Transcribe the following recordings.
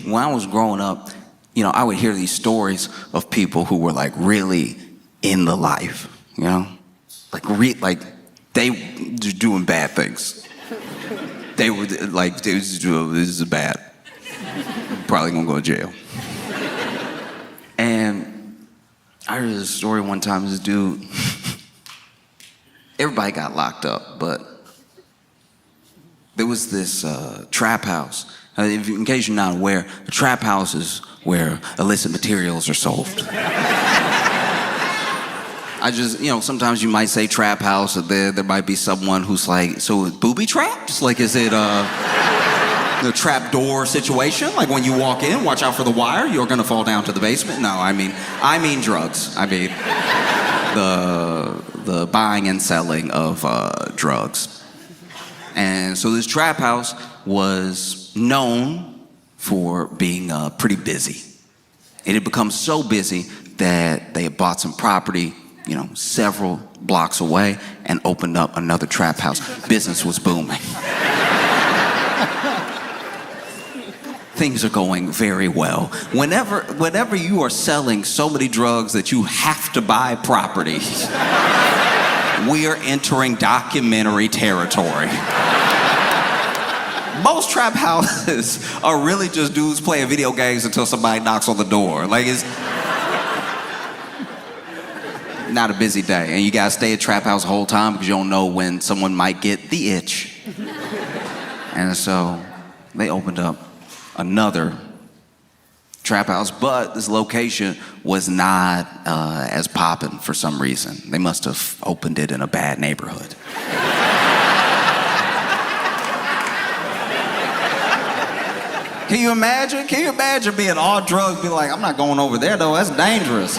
when I was growing up, you know, I would hear these stories of people who were like really in the life, you know, like they were doing bad things. They were like, this is bad. Probably gonna go to jail. And I heard this story one time. This dude, everybody got locked up, but there was this trap house. In case you're not aware, a trap house is where illicit materials are sold. I just, you know, sometimes you might say trap house, or there might be someone who's like, so booby traps? Like, is it the trap door situation? Like when you walk in, watch out for the wire, you're gonna fall down to the basement? No, I mean drugs. I mean the buying and selling of drugs. And so this trap house was known for being pretty busy. It had become so busy that they had bought some property, you know, several blocks away and opened up another trap house. Business was booming. Things are going very well. Whenever you are selling so many drugs that you have to buy property, we are entering documentary territory. Most trap houses are really just dudes playing video games until somebody knocks on the door. Like, it's not a busy day, and you gotta stay at trap house the whole time because you don't know when someone might get the itch. And so they opened up another trap house, but this location was not as poppin' for some reason. They must have opened it in a bad neighborhood. Can you imagine? Can you imagine being all drugs, be like, I'm not going over there though, that's dangerous.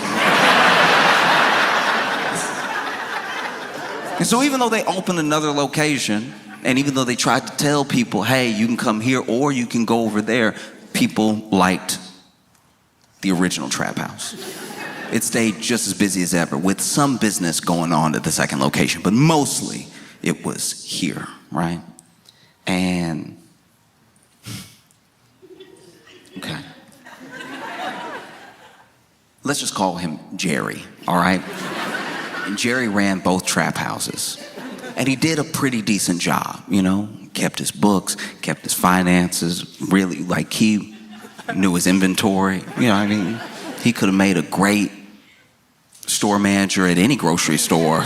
And so even though they opened another location, and even though they tried to tell people, hey, you can come here or you can go over there, people liked the original trap house. It stayed just as busy as ever, with some business going on at the second location, but mostly it was here, right? And okay. Let's just call him Jerry, all right? And Jerry ran both trap houses. And he did a pretty decent job, you know? Kept his books, kept his finances, really, like, he knew his inventory, you know what I mean? He could have made a great store manager at any grocery store.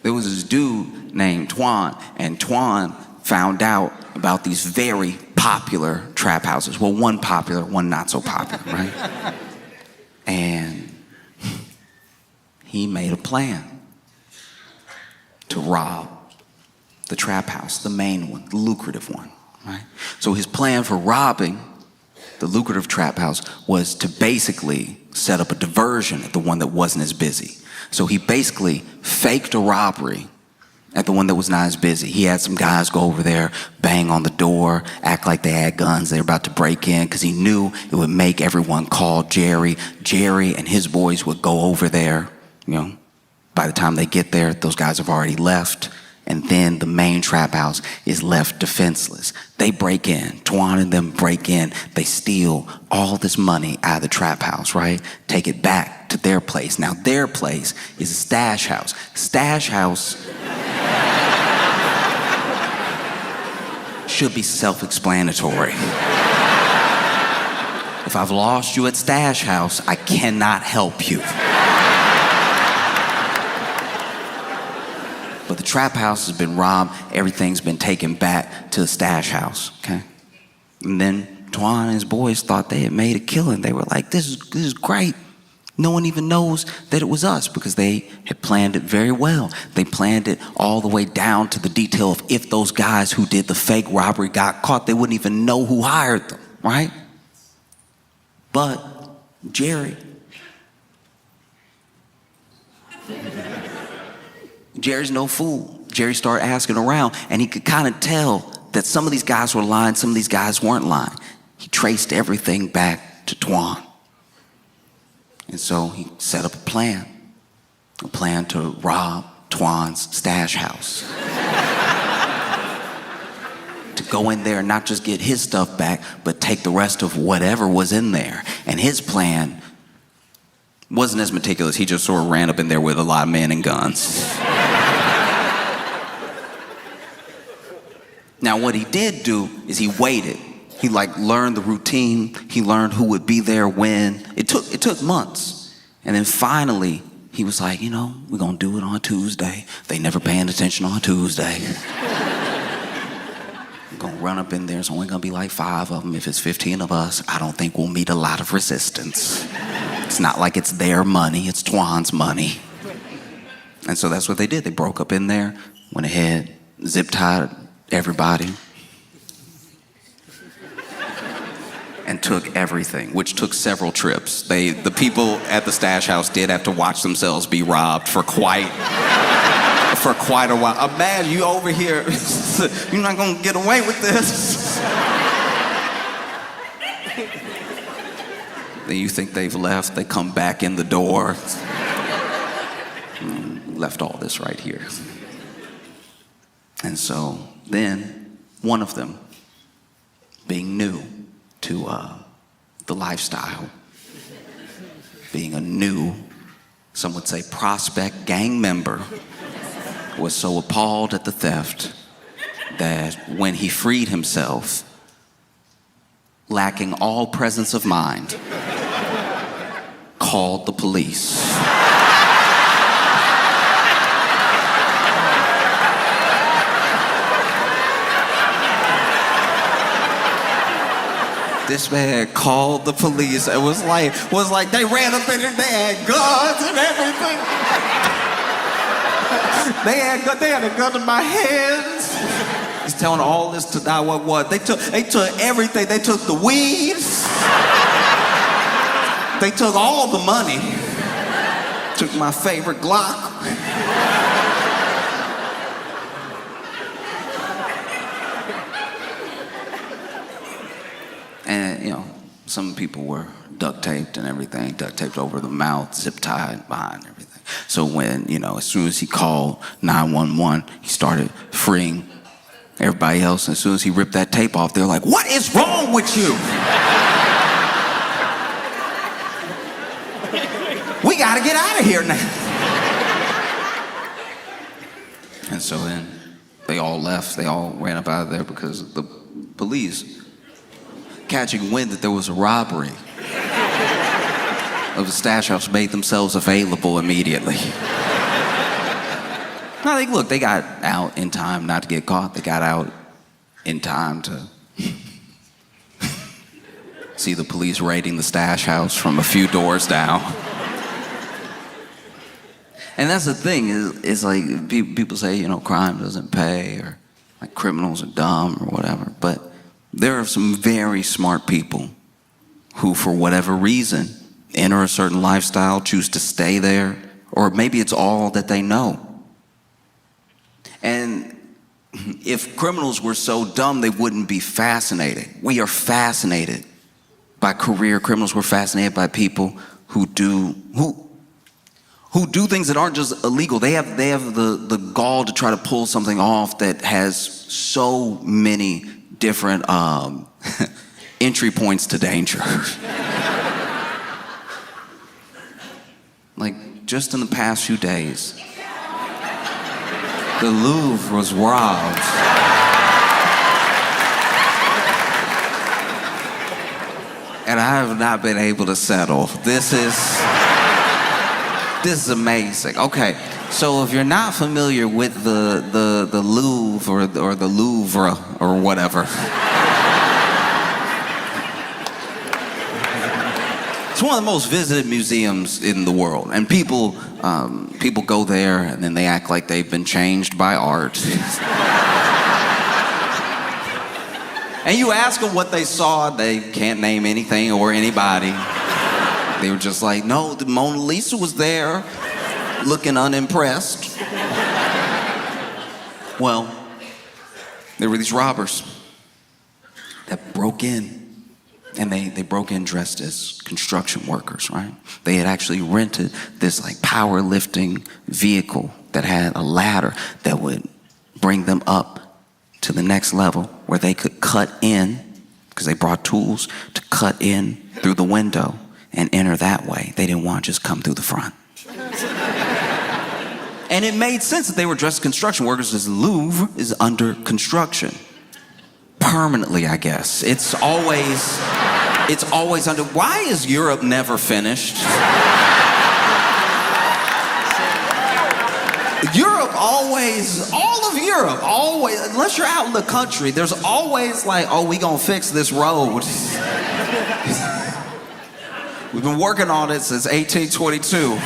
There was this dude named Twan, and Twan found out about these very popular trap houses. Well, one popular, one not so popular, right? And he made a plan to rob the trap house, the main one, the lucrative one, right? So his plan for robbing the lucrative trap house was to basically set up a diversion at the one that wasn't as busy. So he basically faked a robbery at the one that was not as busy. He had some guys go over there, bang on the door, act like they had guns, they were about to break in, because he knew it would make everyone call Jerry. Jerry and his boys would go over there, you know. By the time they get there, those guys have already left, and then the main trap house is left defenseless. They break in, Twan and them break in, they steal all this money out of the trap house, right? Take it back to their place. Now their place is a stash house. Stash house should be self-explanatory. If I've lost you at Stash House, I cannot help you. But the trap house has been robbed, everything's been taken back to the Stash House, okay? And then Twan and his boys thought they had made a killing. They were like, this is great. No one even knows that it was us, because they had planned it very well. They planned it all the way down to the detail of if those guys who did the fake robbery got caught, they wouldn't even know who hired them, right? But Jerry's no fool. Jerry started asking around, and he could kind of tell that some of these guys were lying, some of these guys weren't lying. He traced everything back to Twan. And so he set up a plan to rob Twan's stash house. To go in there and not just get his stuff back, but take the rest of whatever was in there. And his plan wasn't as meticulous. He just sort of ran up in there with a lot of men and guns. Now, what he did do is he waited. He learned the routine. He learned who would be there when. It took months. And then finally, he was like, we're going to do it on Tuesday. They never paying attention on Tuesday. I'm going to run up in there. It's only going to be like 5 of them. If it's 15 of us, I don't think we'll meet a lot of resistance. It's not like it's their money. It's Twan's money. And so that's what they did. They broke up in there, went ahead, zip-tied everybody, and took everything, which took several trips. The people at the stash house did have to watch themselves be robbed for quite a while. Imagine you over here, you're not gonna get away with this. Then you think they've left, they come back in the door. Left all this right here. And so then one of them, being new to the lifestyle, being a new, some would say prospect gang member, was so appalled at the theft that when he freed himself, lacking all presence of mind, called the police. This man called the police. It was like they ran up in there, they had guns and everything. They had a gun in my hands. He's telling all this to 911. They took everything. They took the weed. They took all the money. Took my favorite Glock. And, some people were duct taped and everything, duct taped over the mouth, zip tied behind everything. So when, as soon as he called 911, he started freeing everybody else. And as soon as he ripped that tape off, they're like, "What is wrong with you? We got to get out of here now." And so then they all left. They all ran up out of there because the police, catching wind that there was a robbery of the stash house, made themselves available immediately. No, they got out in time not to get caught. They got out in time to see the police raiding the stash house from a few doors down. And that's the thing, is like people say, crime doesn't pay, or like criminals are dumb or whatever, but there are some very smart people who, for whatever reason, enter a certain lifestyle, choose to stay there, or maybe it's all that they know. And if criminals were so dumb, they wouldn't be fascinated. We are fascinated by career criminals. We're fascinated by people who do things that aren't just illegal. They have the gall to try to pull something off that has so many different entry points to danger. Like, just in the past few days, the Louvre was robbed. And I have not been able to settle. This is amazing. Okay, so if you're not familiar with the Louvre or the Louvre or whatever, it's one of the most visited museums in the world, and people go there and then they act like they've been changed by art. And you ask them what they saw, they can't name anything or anybody. They were just like, "No, the Mona Lisa was there, looking unimpressed." Well, there were these robbers that broke in. And they broke in dressed as construction workers, right? They had actually rented this powerlifting vehicle that had a ladder that would bring them up to the next level, where they could cut in, because they brought tools to cut in through the window and enter that way. They didn't want to just come through the front. And it made sense that they were dressed as construction workers, because the Louvre is under construction. Permanently, I guess. It's always under. Why is Europe never finished? Europe always, all of Europe, always, unless you're out in the country, there's always like, oh, we gonna fix this road. We've been working on it since 1822.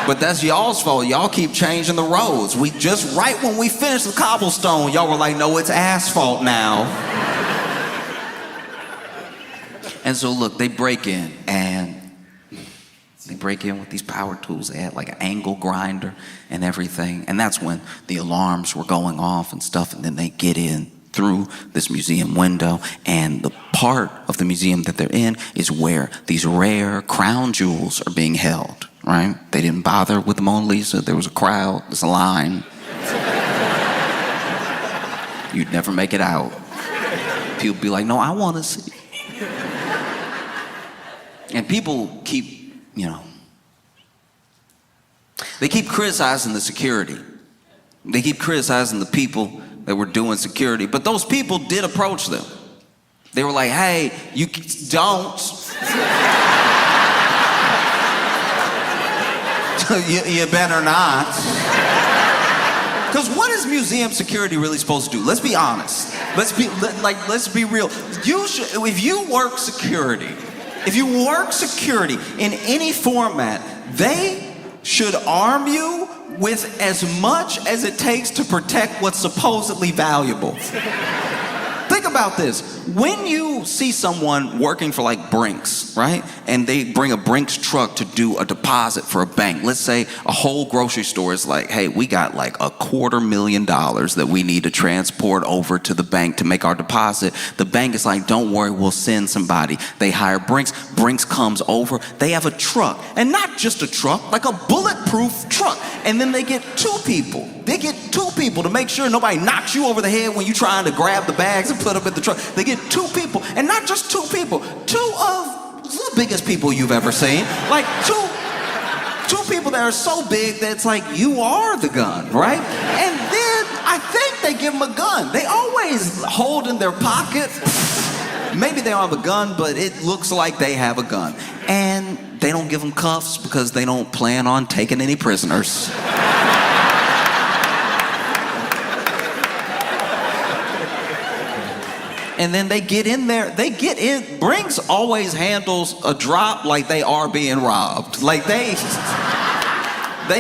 But that's y'all's fault. Y'all keep changing the roads. We just, right when we finished the cobblestone, y'all were like, no, it's asphalt now. And so look, they break in, and they break in with these power tools. They had like an angle grinder and everything. And that's when the alarms were going off and stuff. And then they get in through this museum window. And the part of the museum that they're in is where these rare crown jewels are being held, right? They didn't bother with the Mona Lisa. There was a crowd, there's a line. You'd never make it out. People be like, no, I want to see. And people keep, they keep criticizing the security. They keep criticizing the people that were doing security. But those people did approach them. They were like, hey, you don't. you better not. Because what is museum security really supposed to do? Let's be honest. Let's be real. If you work security in any format, they should arm you with as much as it takes to protect what's supposedly valuable. Think about this. When you see someone working for like Brinks, right? And they bring a Brinks truck to do a deposit for a bank. Let's say a whole grocery store is like, hey, we got like $250,000 that we need to transport over to the bank to make our deposit. The bank is like, don't worry, we'll send somebody. They hire Brinks. Brinks comes over. They have a truck. And not just a truck, like a bulletproof truck. And then they get two people. They get two people to make sure nobody knocks you over the head when you're trying to grab the bags and put them in the truck. They get two people, and not just two people, two of the biggest people you've ever seen. Like two people that are so big that it's like, you are the gun, right? And then I think they give them a gun. They always hold in their pocket. Maybe they don't have a gun, but it looks like they have a gun. And they don't give them cuffs because they don't plan on taking any prisoners. And then they get in there, Brinks always handles a drop like they are being robbed. Like they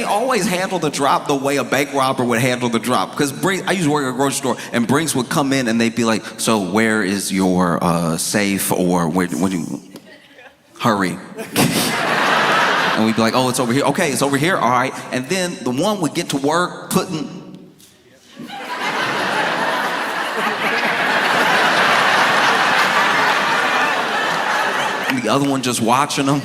always handle the drop the way a bank robber would handle the drop. Because I used to work at a grocery store, and Brinks would come in and they'd be like, so where is your safe, or where do you, hurry. And we'd be like, oh, it's over here. Okay, it's over here, all right. And then the one would get to work putting, the other one just watching us.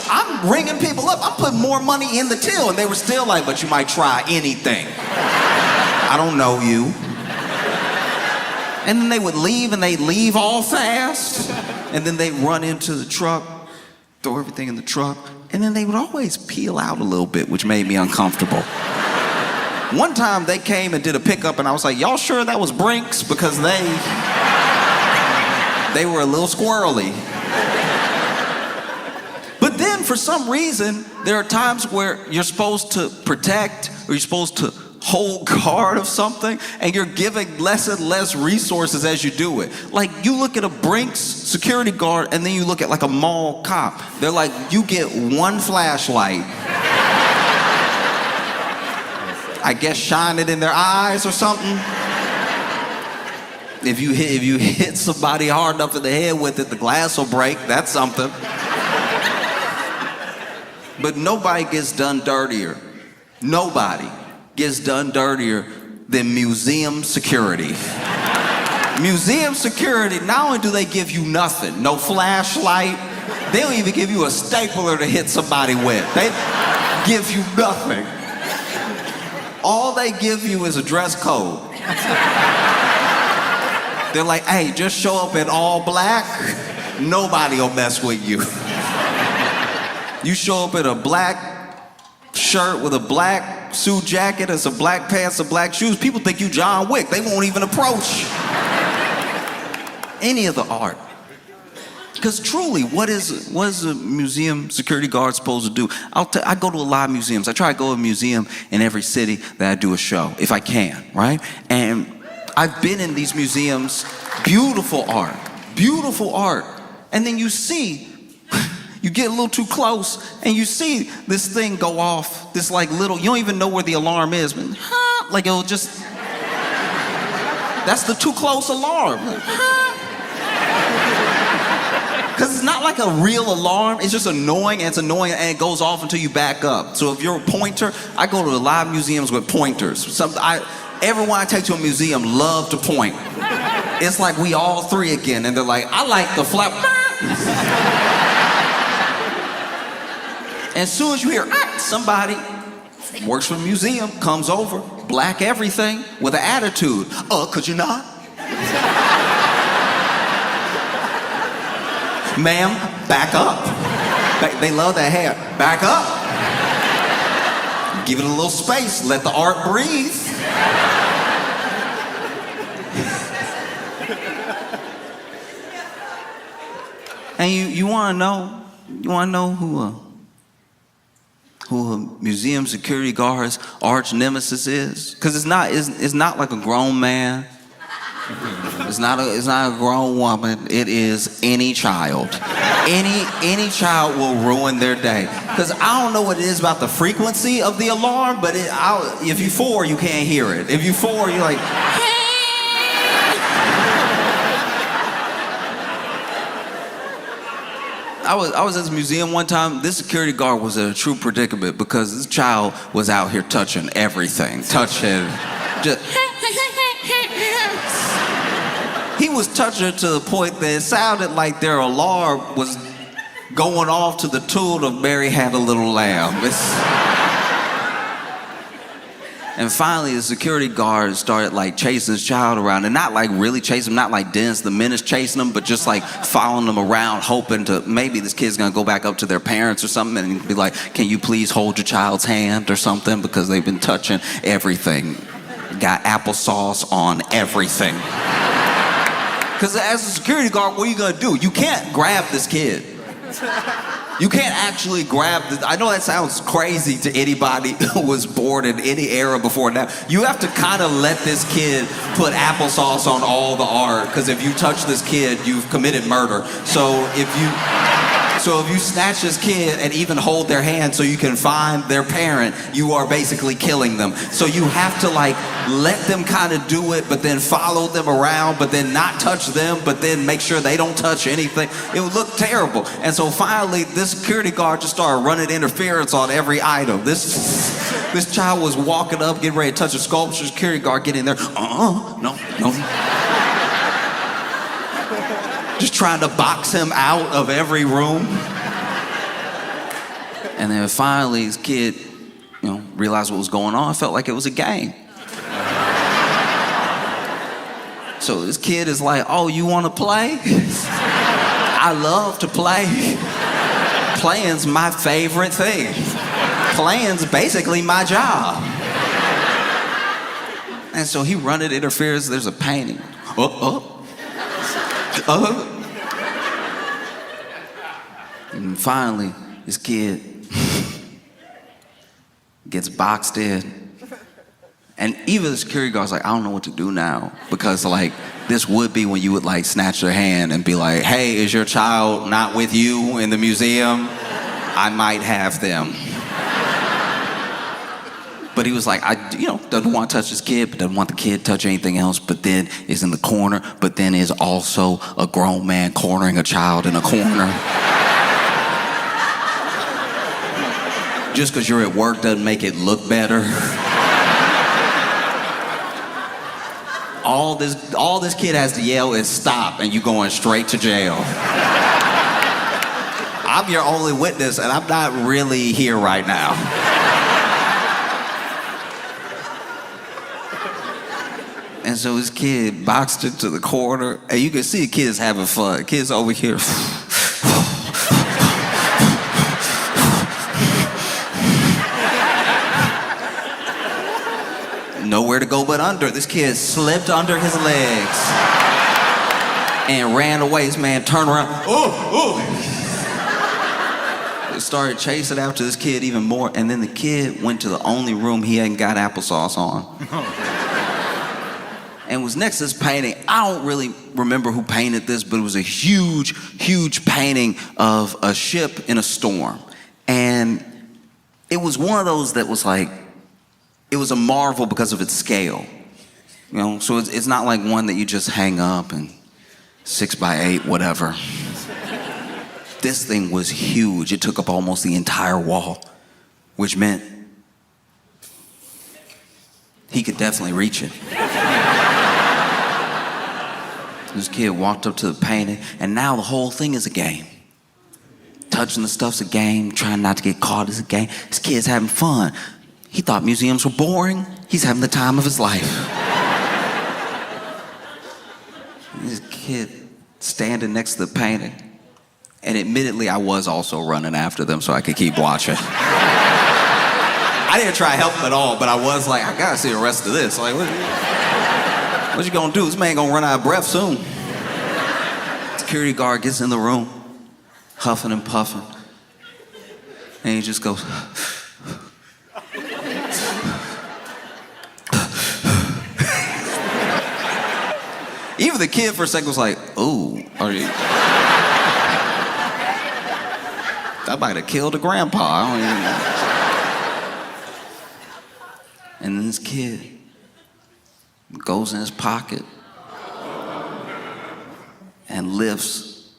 I'm ringing people up. I'm putting more money in the till, and they were still like, but you might try anything. I don't know you. And then they would leave, and they'd leave all fast. And then they'd run into the truck, throw everything in the truck, and then they would always peel out a little bit, which made me uncomfortable. One time they came and did a pickup, and I was like, y'all sure that was Brinks? Because they were a little squirrely. But then for some reason, there are times where you're supposed to protect, or you're supposed to hold guard of something, and you're giving less and less resources as you do it. Like, you look at a Brinks security guard, and then you look at like a mall cop. They're like, you get one flashlight. I guess shine it in their eyes or something. If you hit somebody hard enough in the head with it, the glass will break. That's something. But nobody gets done dirtier. Nobody gets done dirtier than museum security. Museum security, not only do they give you nothing, no flashlight, they don't even give you a stapler to hit somebody with. They give you nothing. all they give you is a dress code. They're like, hey, just show up in all black, nobody will mess with you. You show up in a black shirt with a black suit jacket and some black pants and black shoes, people think you John Wick. They won't even approach any of the art. Because truly, what is a museum security guard supposed to do? I go to a lot of museums. I try to go to a museum in every city that I do a show, if I can, right? And I've been in these museums, beautiful art. And then you see, you get a little too close, and you see this thing go off, this like little, you don't even know where the alarm is, but like it'll just, that's the too close alarm. Because it's not like a real alarm, it's just annoying, and it goes off until you back up. So if you're a pointer, I go to a lot of museums with pointers. Everyone I take to a museum love to point. It's like we all three again, and they're like, I like the flap. As soon as you hear, somebody works for the museum, comes over, black everything, with an attitude. Could you not? Ma'am, back up. They love that hair. Back up. Give it a little space. Let the art breathe. And you want to know who a museum security guard's arch nemesis is? Because it's not like a grown man. It's not a grown woman. It is any child. Any child will ruin their day. Because I don't know what it is about the frequency of the alarm, but if you're 4, you can't hear it. If you're 4, you're like, I was at this museum one time. This security guard was in a true predicament because this child was out here touching everything. He was touching to the point that it sounded like their alarm was going off to the tune of Mary Had a Little Lamb. And finally, the security guard started like chasing his child around, and not like really chasing him, not like Dennis the Menace chasing him, but just like following them around, hoping to maybe this kid's gonna go back up to their parents or something and be like, can you please hold your child's hand or something, because they've been touching everything. Got applesauce on everything. Because as a security guard, what are you gonna do? You can't grab this kid. You can't actually grab this. I know that sounds crazy to anybody who was born in any era before now. You have to kind of let this kid put applesauce on all the art, because if you touch this kid, you've committed murder. So if you snatch this kid and even hold their hand so you can find their parent, you are basically killing them. So you have to like let them kind of do it, but then follow them around, but then not touch them, but then make sure they don't touch anything. It would look terrible. And so finally, this security guard just started running interference on every item. This child was walking up, getting ready to touch a sculpture. Security guard get in there. No. Just trying to box him out of every room. And then finally, this kid, realized what was going on. It felt like it was a game. So this kid is like, oh, you want to play? I love to play. Playing's my favorite thing. Playing's basically my job. And so he running interference. There's a painting. And finally, this kid gets boxed in. And even the security guard's like, I don't know what to do now. Because like, this would be when you would like snatch their hand and be like, hey, is your child not with you in the museum? I might have them. But he was like, doesn't want to touch his kid, but doesn't want the kid to touch anything else, but then is in the corner, but then is also a grown man cornering a child in a corner. Just because you're at work doesn't make it look better. All this kid has to yell is stop, and you going straight to jail. I'm your only witness, and I'm not really here right now. And so this kid boxed it to the corner, and you can see the kids having fun. Kids over here. Nowhere to go but under. This kid slipped under his legs and ran away. This man turned around. Started chasing after this kid even more, and then the kid went to the only room he hadn't got applesauce on. And was next to this painting. I don't really remember who painted this, but it was a huge, huge painting of a ship in a storm. And it was one of those that was like, it was a marvel because of its scale. You know, so it's not like one that you just hang up and 6x8, whatever. This thing was huge. It took up almost the entire wall, which meant he could definitely reach it. This kid walked up to the painting, and now the whole thing is a game. Touching the stuff's a game, trying not to get caught is a game. This kid's having fun. He thought museums were boring. He's having the time of his life. This kid standing next to the painting. And admittedly, I was also running after them so I could keep watching. I didn't try to help them at all, but I was like, I gotta see the rest of this. Like, what you gonna do? This man gonna run out of breath soon. Security guard gets in the room, huffing and puffing. And he just goes, even the kid for a second was like, ooh, are you... I might have killed a grandpa. I don't even know. And then this kid goes in his pocket and lifts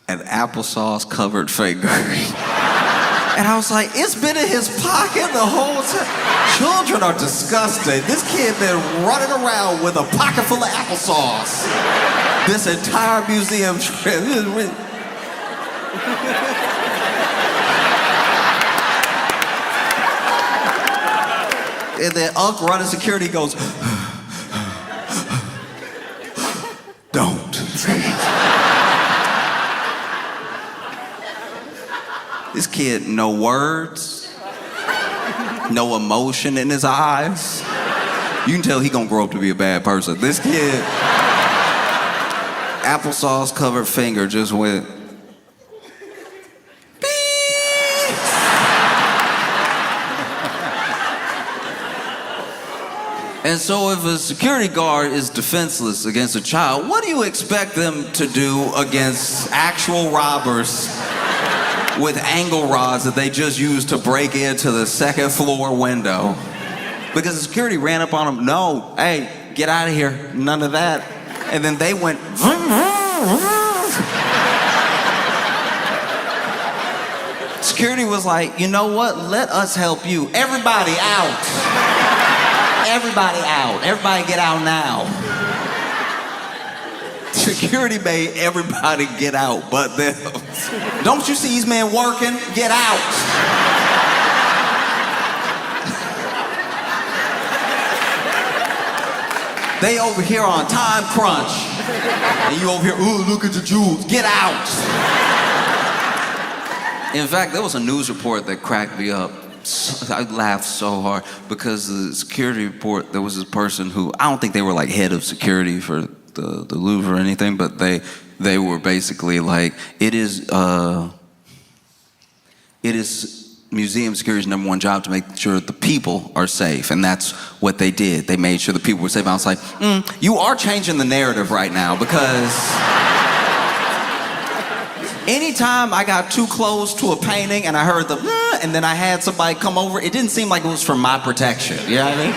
an applesauce covered finger. And I was like, it's been in his pocket the whole time. Children are disgusting. This kid been running around with a pocket full of applesauce this entire museum trip. And then Unc running security goes, don't. This kid, no words, no emotion in his eyes. You can tell he gonna grow up to be a bad person. This kid, applesauce covered finger just went, and so if a security guard is defenseless against a child, what do you expect them to do against actual robbers with angle rods that they just used to break into the second floor window? Because the security ran up on them, no, hey, get out of here, none of that. And then they went, vroom, vroom, vroom. Security was like, you know what, let us help you. Everybody out. Everybody out. Everybody get out now. Security made everybody get out but them. Don't you see these men working? Get out. They over here on time crunch. And you over here, ooh, look at the jewels. Get out. In fact, there was a news report that cracked me up. I laughed so hard because the security report, there was this person who, I don't think they were like head of security for the Louvre or anything, but they were basically like, it is museum security's #1 job to make sure the people are safe, and that's what they did. They made sure the people were safe. I was like, you are changing the narrative right now, because anytime I got too close to a painting and I heard the and then I had somebody come over, it didn't seem like it was for my protection. You know what I mean?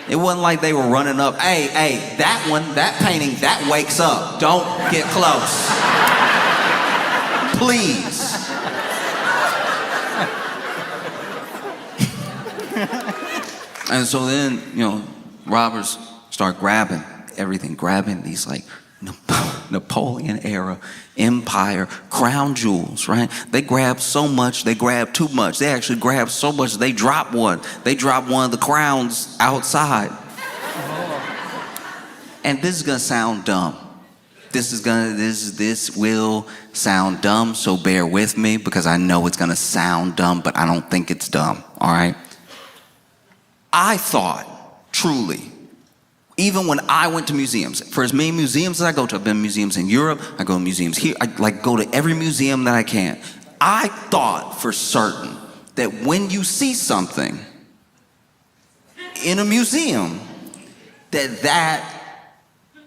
It wasn't like they were running up, hey, that one, that painting, that wakes up. Don't get close. Please. And so then, robbers start grabbing everything, grabbing these like, no. Napoleon era empire crown jewels, right? They grabbed so much, they grabbed too much. They actually grabbed so much, they dropped one. They dropped one of the crowns outside. And this is gonna sound dumb. This will sound dumb, so bear with me because I know it's gonna sound dumb, but I don't think it's dumb, all right? I thought, truly, even when I went to museums, for as many museums as I go to, I've been to museums in Europe, I go to museums here, I go to every museum that I can. I thought for certain that when you see something in a museum, that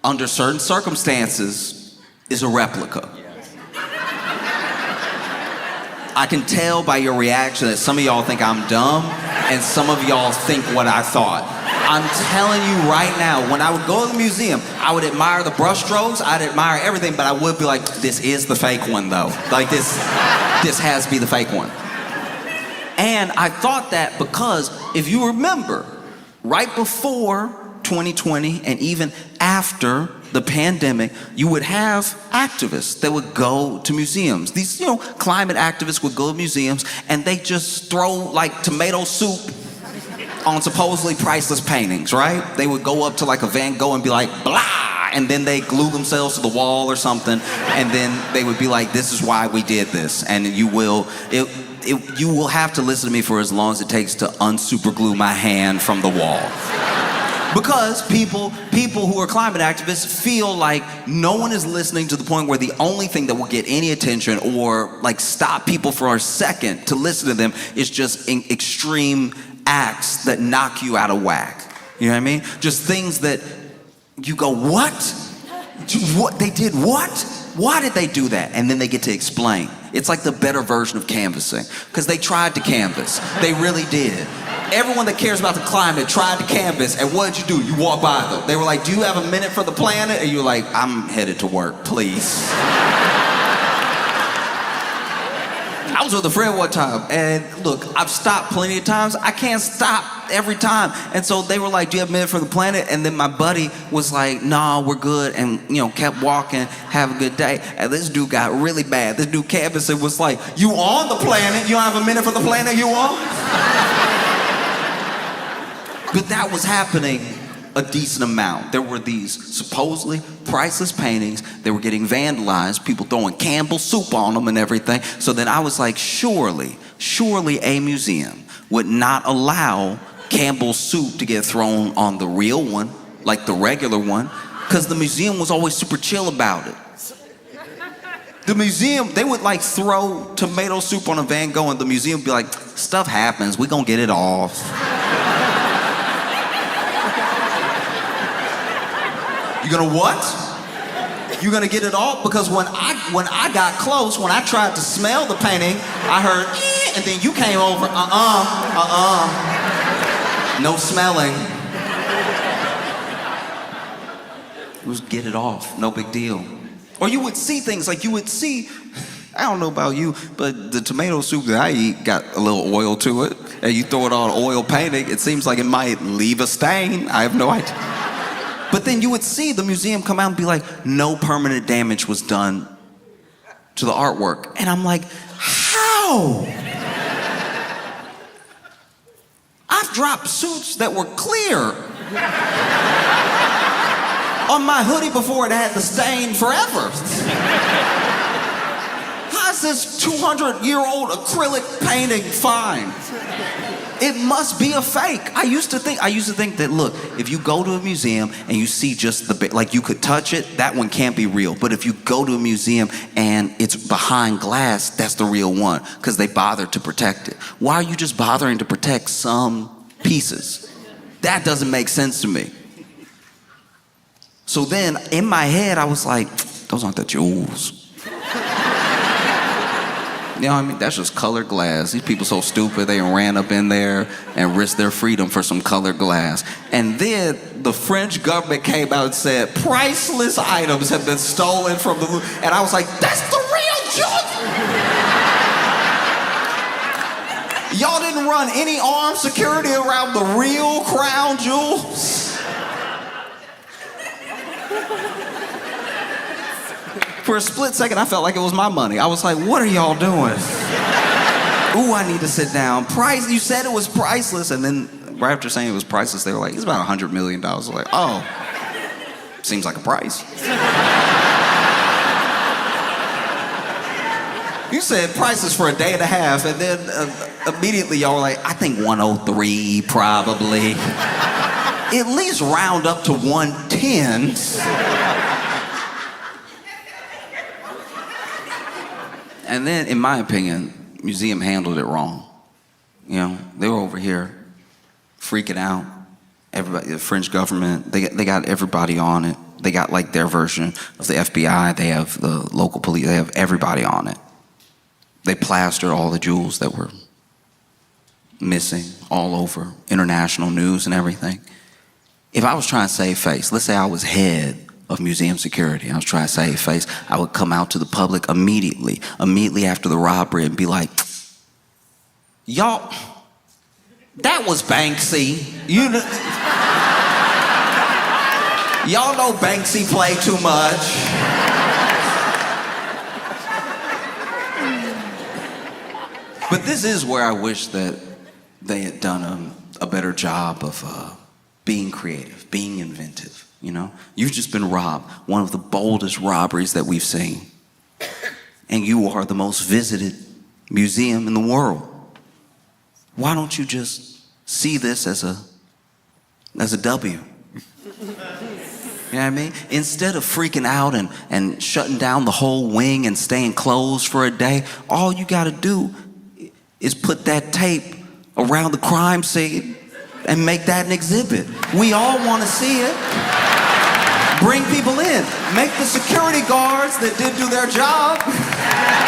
under certain circumstances is a replica. I can tell by your reaction that some of y'all think I'm dumb and some of y'all think what I thought. I'm telling you right now, when I would go to the museum, I would admire the brushstrokes, I'd admire everything, but I would be like, this is the fake one though. Like this has to be the fake one. And I thought that because if you remember, right before 2020 and even after the pandemic, you would have activists that would go to museums. These, climate activists would go to museums and they just throw like tomato soup on supposedly priceless paintings, right? They would go up to like a Van Gogh and be like, blah, and then they glue themselves to the wall or something, and then they would be like, this is why we did this, and you will have to listen to me for as long as it takes to unsuperglue my hand from the wall. Because people who are climate activists feel like no one is listening to the point where the only thing that will get any attention or like stop people for a second to listen to them is just extreme acts that knock you out of whack. You know what I mean? Just things that you go, what? What? They did what? Why did they do that? And then they get to explain. It's like the better version of canvassing. Because they tried to canvass. They really did. Everyone that cares about the climate tried to canvass, and what did you do? You walk by them. They were like, do you have a minute for the planet? And you're like, I'm headed to work, please. I was with a friend one time, and look, I've stopped plenty of times. I can't stop every time. And so they were like, do you have a minute for the planet? And then my buddy was like, nah, we're good, and kept walking, have a good day. And this dude got really bad. This dude canvassed and was like, you on the planet? You don't have a minute for the planet you on? But that was happening a decent amount. There were these supposedly priceless paintings. They were getting vandalized, people throwing Campbell soup on them and everything. So then I was like, surely a museum would not allow Campbell's soup to get thrown on the real one, like the regular one, because the museum was always super chill about it. The museum, they would like throw tomato soup on a Van Gogh and the museum would be like, stuff happens, we gonna get it off. You gonna what? You gonna get it off? Because when I got close, when I tried to smell the painting, I heard, and then you came over, no smelling. It was get it off, no big deal. Or you would see things like I don't know about you, but the tomato soup that I eat got a little oil to it, and you throw it on an oil painting, it seems like it might leave a stain. I have no idea. But then you would see the museum come out and be like, no permanent damage was done to the artwork. And I'm like, how? I've dropped suits that were clear on my hoodie before it had the stain forever. How is this 200-year-old acrylic painting fine? It must be a fake. I used to think that, look, if you go to a museum and you see just like you could touch it, that one can't be real. But if you go to a museum and it's behind glass, that's the real one, because they bothered to protect it. Why are you just bothering to protect some pieces? That doesn't make sense to me. So then in my head, I was like, those aren't the jewels. You know what I mean? That's just colored glass. These people so stupid, they ran up in there and risked their freedom for some colored glass. And then the French government came out and said, priceless items have been stolen from the Louvre. And I was like, that's the real jewel! Y'all didn't run any armed security around the real crown jewels? For a split second, I felt like it was my money. I was like, what are y'all doing? Ooh, I need to sit down. You said it was priceless, and then right after saying it was priceless, they were like, it's about $100 million. I was like, oh, seems like a price. You said priceless for a day and a half, and then immediately y'all were like, I think 103 probably. At least round up to 110. And then, in my opinion, museum handled it wrong. You know, they were over here freaking out. Everybody, the French government, they got everybody on it. They got like their version of the FBI. They have the local police. They have everybody on it. They plastered all the jewels that were missing all over international news and everything. If I was trying to save face, let's say I was head of museum security, I was trying to save face, I would come out to the public immediately after the robbery and be like, y'all, that was Banksy. Y'all know Banksy played too much. But this is where I wish that they had done a better job of being creative, being inventive. You know, you've just been robbed, one of the boldest robberies that we've seen. And you are the most visited museum in the world. Why don't you just see this as a W? You know what I mean? Instead of freaking out and shutting down the whole wing and staying closed for a day, all you gotta do is put that tape around the crime scene and make that an exhibit. We all wanna see it. Bring people in. Make the security guards that did do their job,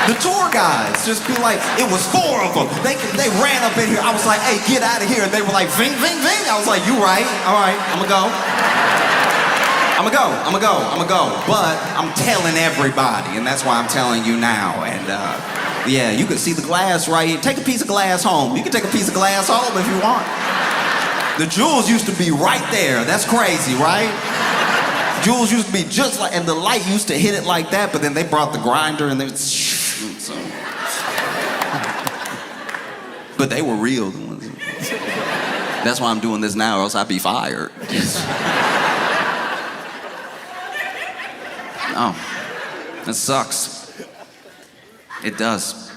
the tour guides, just be like, it was 4 of them. They ran up in here. I was like, hey, get out of here. And they were like, ving, ving, ving. I was like, you right. All right, I'm gonna go. But I'm telling everybody, and that's why I'm telling you now. And yeah, you can see the glass right here. Take a piece of glass home. You can take a piece of glass home if you want. The jewels used to be right there. That's crazy, right? Jewels used to be just like, and the light used to hit it like that, but then they brought the grinder and they would, so. But they were real. That's why I'm doing this now, or else I'd be fired. Oh, it sucks. It does.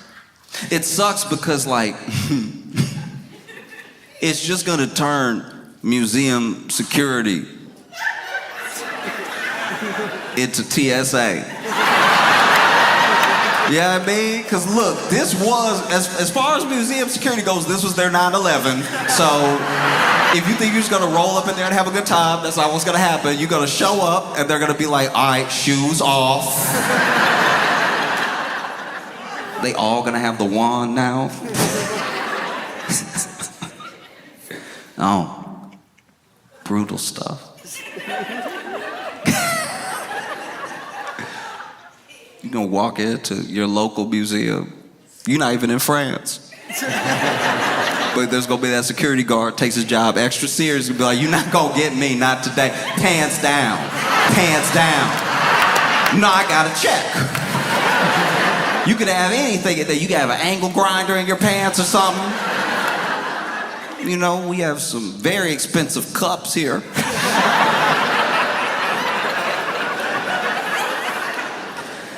It sucks because, like, it's just gonna turn museum security into TSA. Yeah, I mean, because look, this was, as far as museum security goes, this was their 9/11. So if you think you're just gonna roll up in there and have a good time, that's not what's gonna happen. You're gonna show up and they're gonna be like, all right, shoes off. They all gonna have the wand now. Oh, brutal stuff. You're gonna walk into your local museum. You're not even in France. But there's gonna be that security guard, takes his job extra serious, and be like, you're not gonna get me, not today. Pants down. Pants down. No, I got a check. You could have anything. You could have an angle grinder in your pants or something. You know, we have some very expensive cups here.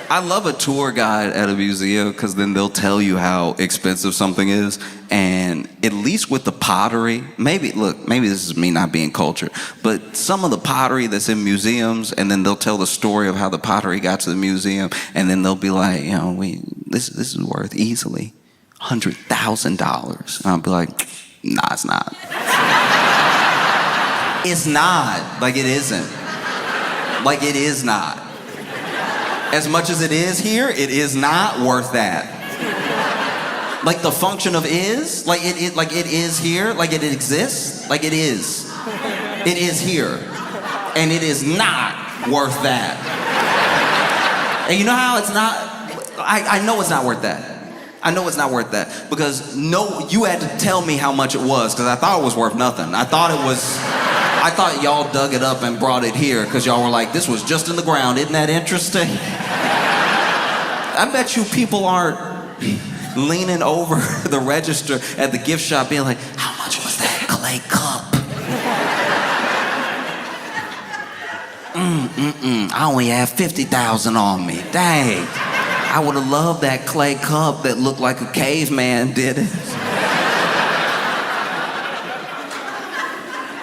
I love a tour guide at a museum because then they'll tell you how expensive something is. And at least with the pottery, maybe this is me not being cultured, but some of the pottery that's in museums, and then they'll tell the story of how the pottery got to the museum, and then they'll be like, you know, this is worth easily $100,000. And I'll be like, nah, it's not. It's not. Like, it isn't. Like, it is not. As much as it is here, it is not worth that. Like the function of is, like it is here, like it exists, like it is. It is here. And it is not worth that. And you know how it's not? I know it's not worth that. I know it's not worth that. Because you had to tell me how much it was, because I thought it was worth nothing. I thought y'all dug it up and brought it here because y'all were like, this was just in the ground. Isn't that interesting? I bet you people aren't leaning over the register at the gift shop being like, how much was that clay cup? I only have 50,000 on me. Dang. I would have loved that clay cup that looked like a caveman did it.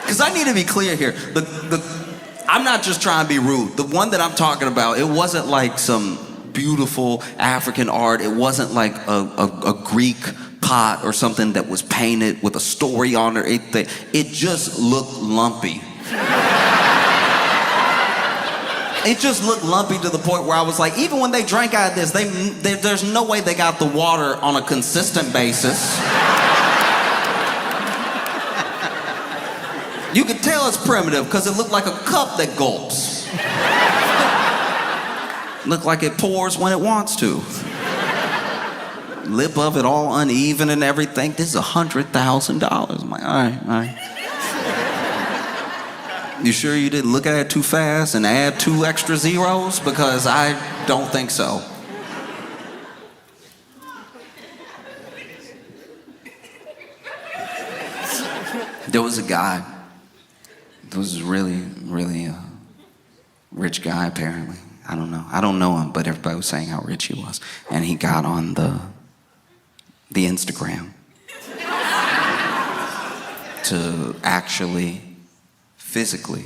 Because I need to be clear here. I'm not just trying to be rude. The one that I'm talking about, it wasn't like some beautiful African art. It wasn't like a Greek pot or something that was painted with a story on it. It just looked lumpy. It just looked lumpy to the point where I was like, even when they drank out of this, there's no way they got the water on a consistent basis. You could tell it's primitive because it looked like a cup that gulps. Looked like it pours when it wants to. Lip of it all uneven and everything. This is $100,000. I'm like, all right. You sure you didn't look at it too fast and add 2 extra zeros? Because I don't think so. There was a guy. There was a really rich guy, apparently. I don't know. I don't know him, but everybody was saying how rich he was. And he got on the Instagram to actually physically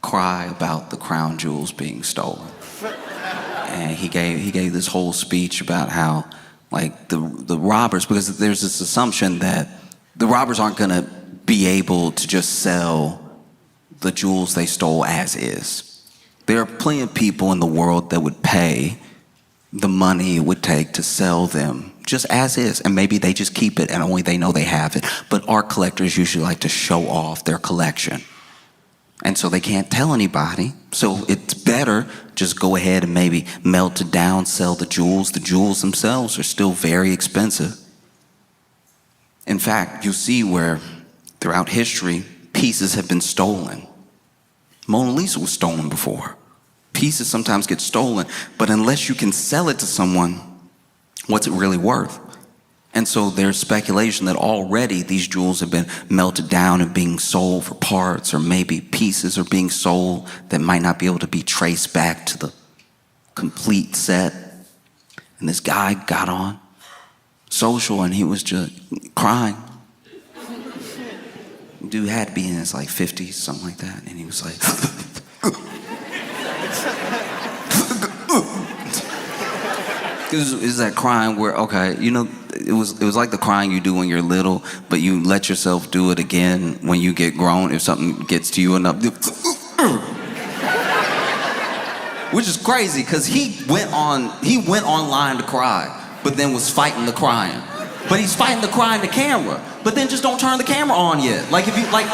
cry about the crown jewels being stolen. And he gave this whole speech about how, like, the robbers, because there's this assumption that the robbers aren't gonna be able to just sell the jewels they stole as is. There are plenty of people in the world that would pay the money it would take to sell them just as is, and maybe they just keep it and only they know they have it. But art collectors usually like to show off their collection, and so they can't tell anybody. So it's better just go ahead and maybe melt it down, sell the jewels. The jewels themselves are still very expensive. In fact, you see where throughout history pieces have been stolen. Mona Lisa was stolen before. Pieces sometimes get stolen, but unless you can sell it to someone, what's it really worth? And so there's speculation that already these jewels have been melted down and being sold for parts, or maybe pieces are being sold that might not be able to be traced back to the complete set. And this guy got on social and he was just crying. Dude had to be in his like 50s, something like that, and he was like, Is that crying where, okay, you know, it was like the crying you do when you're little, but you let yourself do it again when you get grown if something gets to you enough. Which is crazy, because he went online to cry, but then was fighting the crying. But he's fighting the crying to camera. But then just don't turn the camera on yet. Like, if you, like,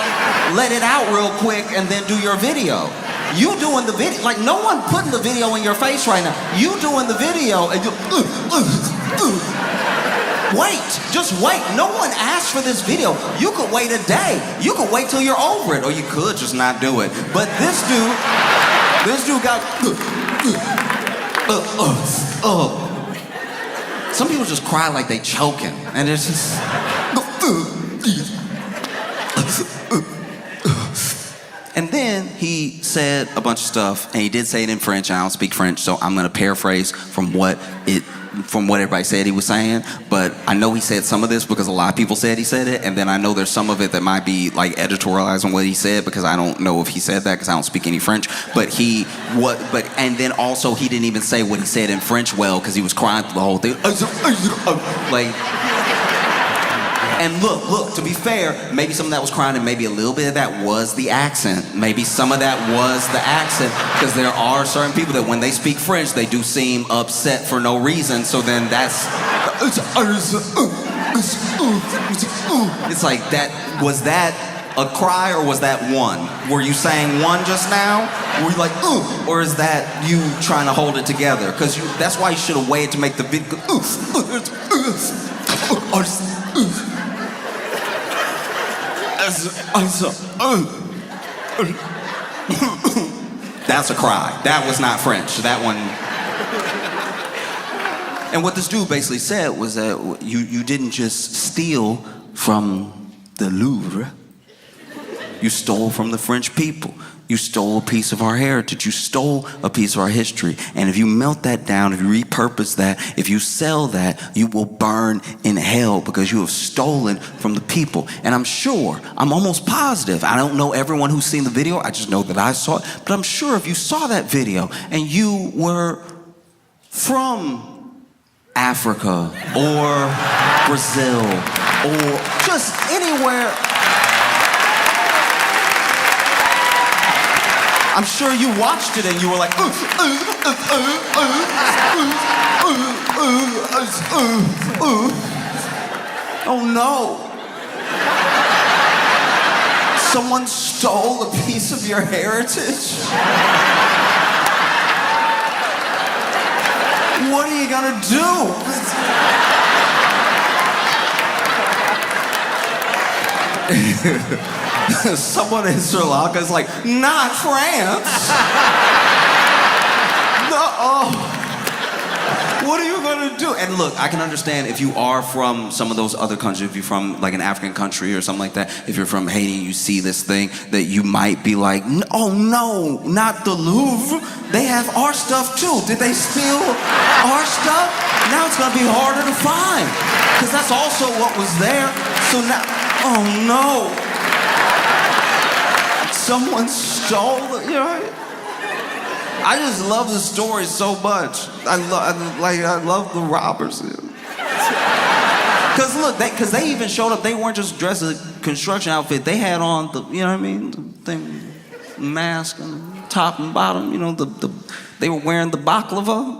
let it out real quick and then do your video. You doing the video, like, no one putting the video in your face right now. You doing the video and you, Wait, just wait. No one asked for this video. You could wait a day. You could wait till you're over it, or you could just not do it. But this dude got, Some people just cry like they choking, and it's just. And then he said a bunch of stuff, and he did say it in French. I don't speak French, so I'm gonna paraphrase from what everybody said he was saying. But I know he said some of this because a lot of people said he said it, and then I know there's some of it that might be like editorialized on what he said, because I don't know if he said that because I don't speak any French. And then also he didn't even say what he said in French well, because he was crying through the whole thing. Like. And look, to be fair, maybe some of that was crying and maybe a little bit of that was the accent. Maybe some of that was the accent, because there are certain people that when they speak French, they do seem upset for no reason. So then that's, it's like, was that a cry or was that one? Were you saying one just now? Were you like, or is that you trying to hold it together? Because that's why you should have waited to make the video. That's a cry. That was not French. That one. And what this dude basically said was that you didn't just steal from the Louvre. You stole from the French people. You stole a piece of our heritage. You stole a piece of our history. And if you melt that down, if you repurpose that, if you sell that, you will burn in hell because you have stolen from the people. And I'm sure, I'm almost positive, I don't know everyone who's seen the video, I just know that I saw it, but I'm sure if you saw that video and you were from Africa or Brazil or just anywhere, I'm sure you watched it and you were like, oh no. Someone stole a piece of your heritage? What are you gonna do? Someone in Sri Lanka is like, not France. No. What are you gonna do? And look, I can understand if you are from some of those other countries, if you're from like an African country or something like that, if you're from Haiti and you see this thing, that you might be like, oh no, not the Louvre. They have our stuff too. Did they steal our stuff? Now it's gonna be harder to find, because that's also what was there. So now, oh no. Someone stole it, you know? I just love the story so much. I love the robbers. Cause look, cause they even showed up. They weren't just dressed in a construction outfit. They had on the, you know what I mean, the thing, mask and top and bottom. You know, they were wearing the baklava.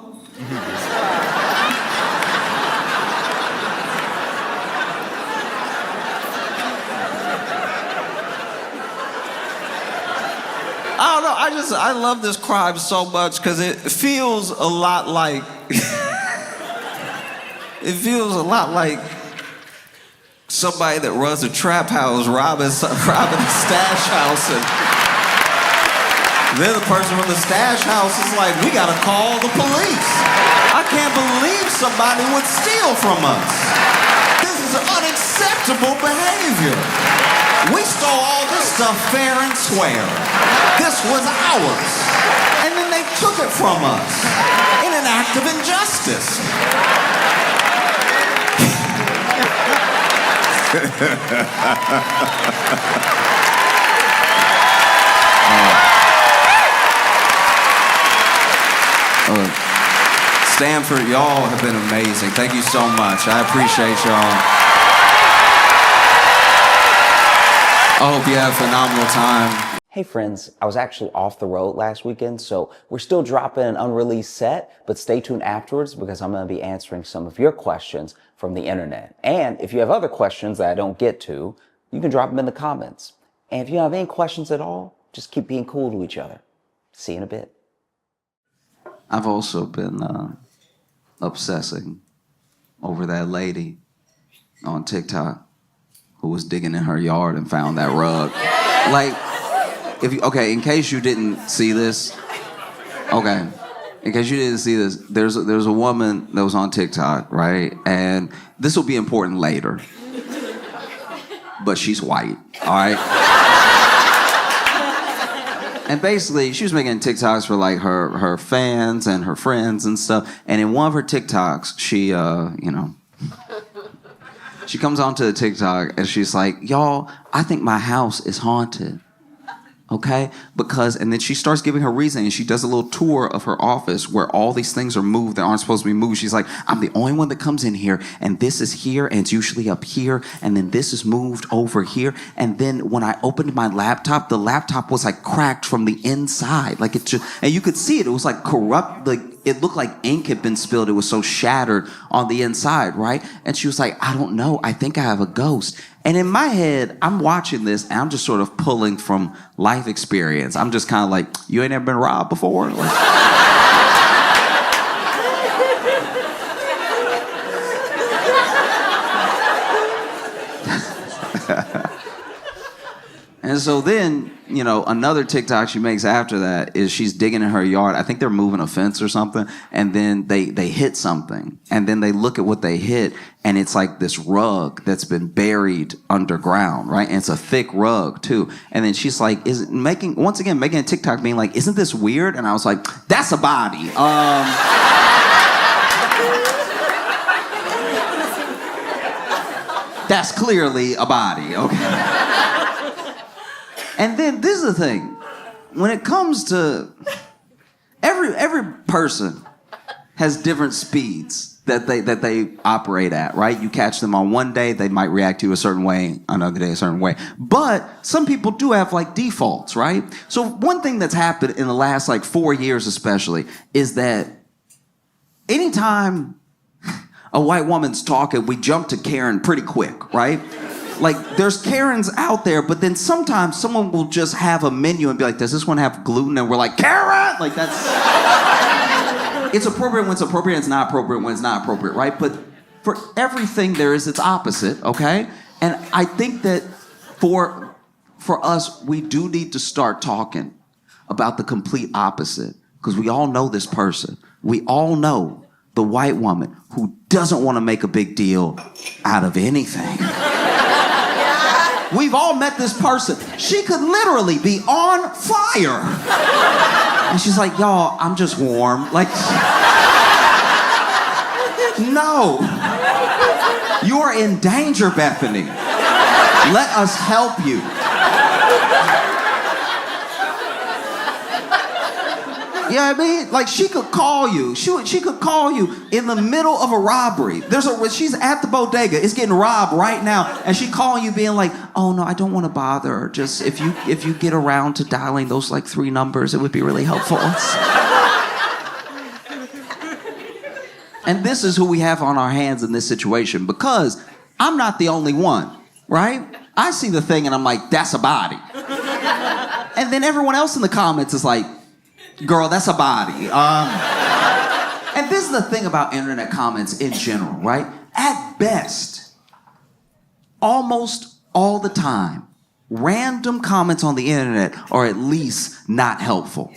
I don't know, I love this crime so much because it feels a lot like, it feels a lot like somebody that runs a trap house robbing a stash house, and then the person from the stash house is like, we gotta call the police. I can't believe somebody would steal from us. This is unacceptable behavior. We stole all this stuff fair and square. This was ours. And then they took it from us in an act of injustice. Stanford, y'all have been amazing. Thank you so much. I appreciate y'all. I hope you have a phenomenal time. Hey friends, I was actually off the road last weekend, so we're still dropping an unreleased set, but stay tuned afterwards because I'm going to be answering some of your questions from the internet. And if you have other questions that I don't get to, you can drop them in the comments. And if you have any questions at all, just keep being cool to each other. See you in a bit. I've also been obsessing over that lady on TikTok who was digging in her yard and found that rug. Like, okay, in case you didn't see this, there's a woman that was on TikTok, right? And this will be important later, but she's white, all right? And basically, she was making TikToks for like her fans and her friends and stuff. And in one of her TikToks, she she comes onto the TikTok and she's like, y'all, I think my house is haunted. Okay? And then she starts giving her reason, and she does a little tour of her office where all these things are moved that aren't supposed to be moved. She's like, I'm the only one that comes in here, and this is here, and it's usually up here, and then this is moved over here. And then when I opened my laptop, the laptop was like cracked from the inside. Like it just, and you could see it. It was like corrupt, like it looked like ink had been spilled. It was so shattered on the inside, right? And she was like, I don't know. I think I have a ghost. And in my head, I'm watching this, and I'm just sort of pulling from life experience. I'm just kind of like, you ain't ever been robbed before? Like, And so then, another TikTok she makes after that is she's digging in her yard. I think they're moving a fence or something. And then they hit something. And then they look at what they hit. And it's like this rug that's been buried underground, right? And it's a thick rug too. And then she's like, making a TikTok being like, isn't this weird? And I was like, that's a body. That's clearly a body, okay? And then this is the thing. When it comes to every person has different speeds that they operate at, right? You catch them on one day, they might react to you a certain way, another day a certain way. But some people do have like defaults, right? So one thing that's happened in the last like 4 years especially is that anytime a white woman's talking, we jump to Karen pretty quick, right? Like, there's Karens out there, but then sometimes someone will just have a menu and be like, does this one have gluten? And we're like, Karen! Like, that's... It's appropriate when it's appropriate, it's not appropriate when it's not appropriate, right? But for everything, there is its opposite, okay? And I think that for us, we do need to start talking about the complete opposite, because we all know this person. We all know the white woman who doesn't want to make a big deal out of anything. We've all met this person. She could literally be on fire. And she's like, y'all, I'm just warm. Like, no. You are in danger, Bethany. Let us help you. You know what I mean? Like, she could call you. She could call you in the middle of a robbery. She's at the bodega. It's getting robbed right now. And she calling you being like, oh, no, I don't want to bother her. Just if you get around to dialing those, like, 3 numbers, it would be really helpful. And this is who we have on our hands in this situation, because I'm not the only one, right? I see the thing and I'm like, that's a body. And then everyone else in the comments is like, girl, that's a body. And this is the thing about internet comments in general, right? At best, almost all the time, random comments on the internet are at least not helpful.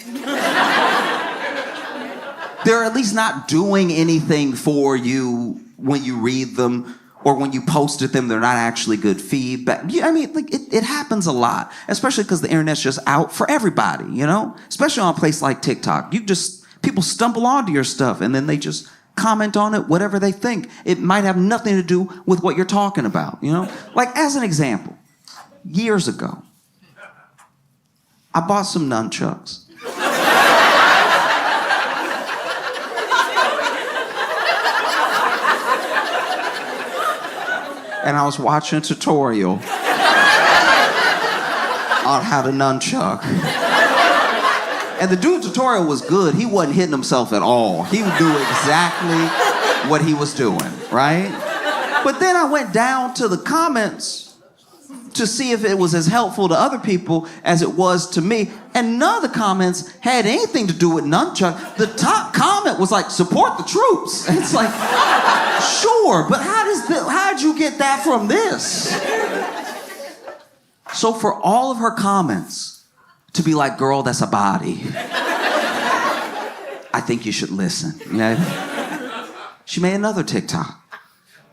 They're at least not doing anything for you when you read them, or when you posted them, they're not actually good feedback. I mean, like, it happens a lot, especially because the internet's just out for everybody, Especially on a place like TikTok. People stumble onto your stuff and then they just comment on it, whatever they think. It might have nothing to do with what you're talking about, Like, as an example, years ago, I bought some nunchucks. And I was watching a tutorial on how to nunchuck. And the dude's tutorial was good. He wasn't hitting himself at all. He would do exactly what he was doing, right? But then I went down to the comments to see if it was as helpful to other people as it was to me. And none of the comments had anything to do with nunchuck. The top comment was like, support the troops. And it's like, sure, but how'd you get that from this? So for all of her comments to be like, girl, that's a body, I think you should listen. She made another TikTok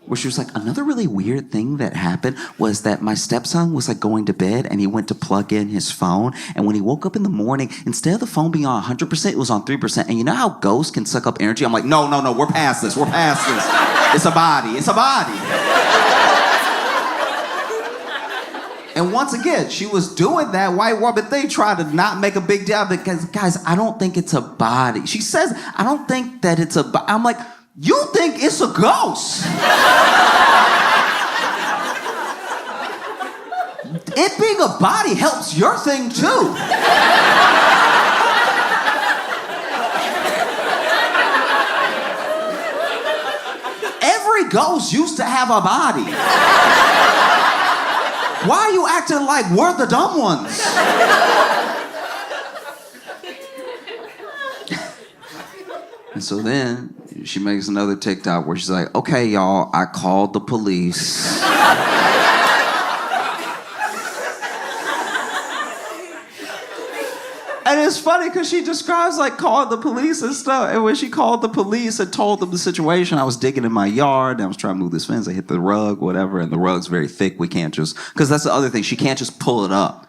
where she was like, another really weird thing that happened was that my stepson was like going to bed and he went to plug in his phone. And when he woke up in the morning, instead of the phone being on 100%, it was on 3%. And you know how ghosts can suck up energy? I'm like, no, we're past this. It's a body. And once again, she was doing that white woman thing, trying to not make a big deal because, guys, I don't think it's a body. She says, I don't think that it's a body. I'm like, you think it's a ghost? It being a body helps your thing too. Every ghost used to have a body. Why are you acting like we're the dumb ones? And so then she makes another TikTok where she's like, okay, y'all, I called the police. And it's funny because she describes like calling the police and stuff. And when she called the police and told them the situation, I was digging in my yard and I was trying to move this fence. I hit the rug, whatever, and the rug's very thick. We can't just, because that's the other thing. She can't just pull it up.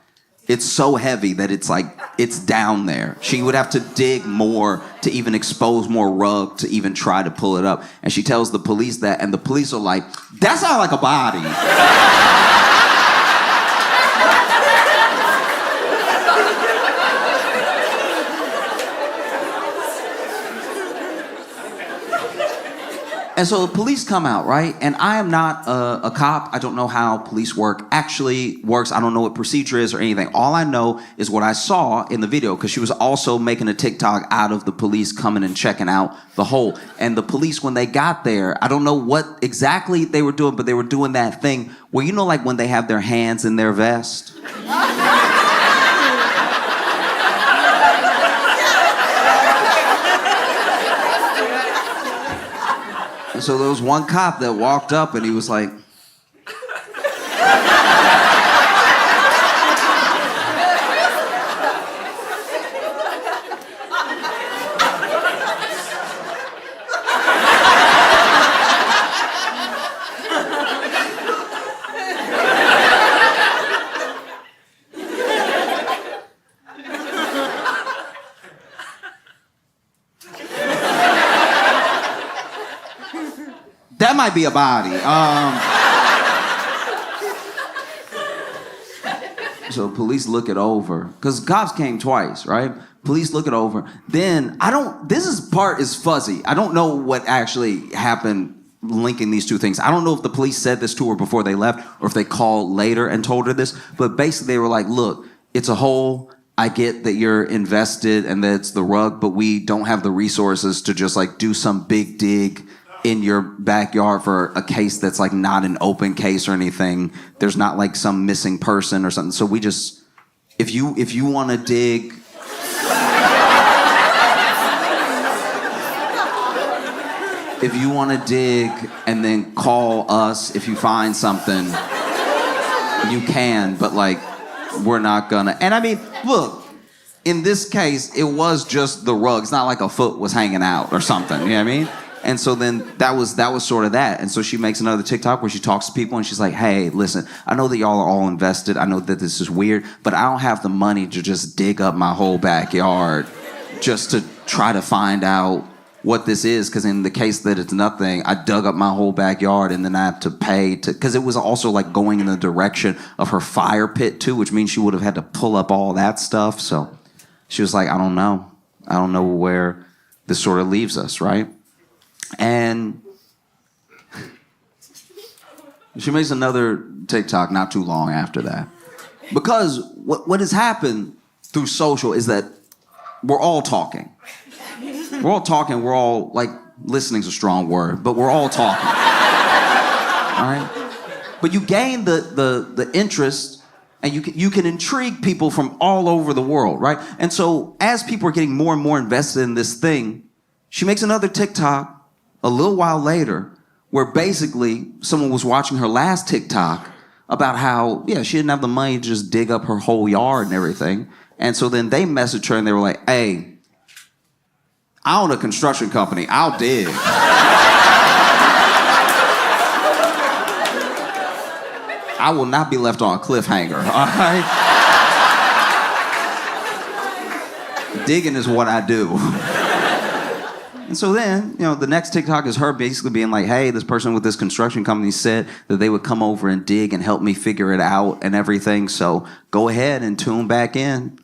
It's so heavy that it's like, it's down there. She would have to dig more to even expose more rug to even try to pull it up. And she tells the police that, and the police are like, that's not like a body. And so the police come out, right? And I am not a cop. I don't know how police work actually works. I don't know what procedure is or anything. All I know is what I saw in the video, because she was also making a TikTok out of the police coming and checking out the hole. And the police, when they got there, I don't know what exactly they were doing, but they were doing that thing where, you know, like when they have their hands in their vest? So there was one cop that walked up and he was like, that might be a body. So police look it over, because cops came twice, right? Police look it over. Then, part is fuzzy. I don't know what actually happened linking these two things. I don't know if the police said this to her before they left, or if they called later and told her this, but basically they were like, look, it's a hole. I get that you're invested and that it's the rug, but we don't have the resources to just like do some big dig in your backyard for a case that's like not an open case or anything. There's not like some missing person or something. So we just, if you want to dig, if you want to dig and then call us if you find something, you can, but like, we're not gonna. And I mean, look, in this case, it was just the rug. It's not like a foot was hanging out or something, you know what I mean? And so then that was sort of that. And so she makes another TikTok where she talks to people and she's like, hey, listen, I know that y'all are all invested. I know that this is weird, but I don't have the money to just dig up my whole backyard just to try to find out what this is. Because in the case that it's nothing, I dug up my whole backyard and then I have to pay to, because it was also like going in the direction of her fire pit too, which means she would have had to pull up all that stuff. So she was like, I don't know. I don't know where this sort of leaves us, right? And she makes another TikTok not too long after that. Because what has happened through social is that we're all talking. We're all talking, we're all, like, listening's a strong word, but we're all talking. All right? But you gain the interest, and you can intrigue people from all over the world, right? And so as people are getting more and more invested in this thing, she makes another TikTok a little while later, where basically someone was watching her last TikTok about how, yeah, she didn't have the money to just dig up her whole yard and everything. And so then they messaged her and they were like, hey, I own a construction company. I'll dig. I will not be left on a cliffhanger, all right? Digging is what I do. And so then, you know, the next TikTok is her basically being like, hey, this person with this construction company said that they would come over and dig and help me figure it out and everything. So go ahead and tune back in,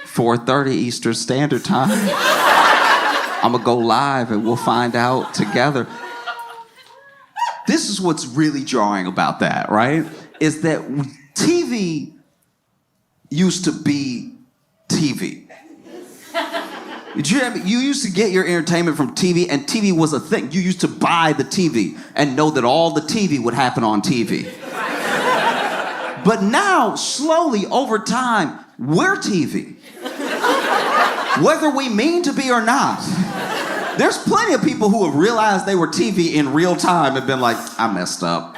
4:30 Eastern Standard Time. I'm going to go live and we'll find out together. This is what's really jarring about that, right? Is that TV used to be TV. You used to get your entertainment from TV, and TV was a thing. You used to buy the TV and know that all the TV would happen on TV. But now, slowly, over time, we're TV. Whether we mean to be or not. There's plenty of people who have realized they were TV in real time and been like, I messed up.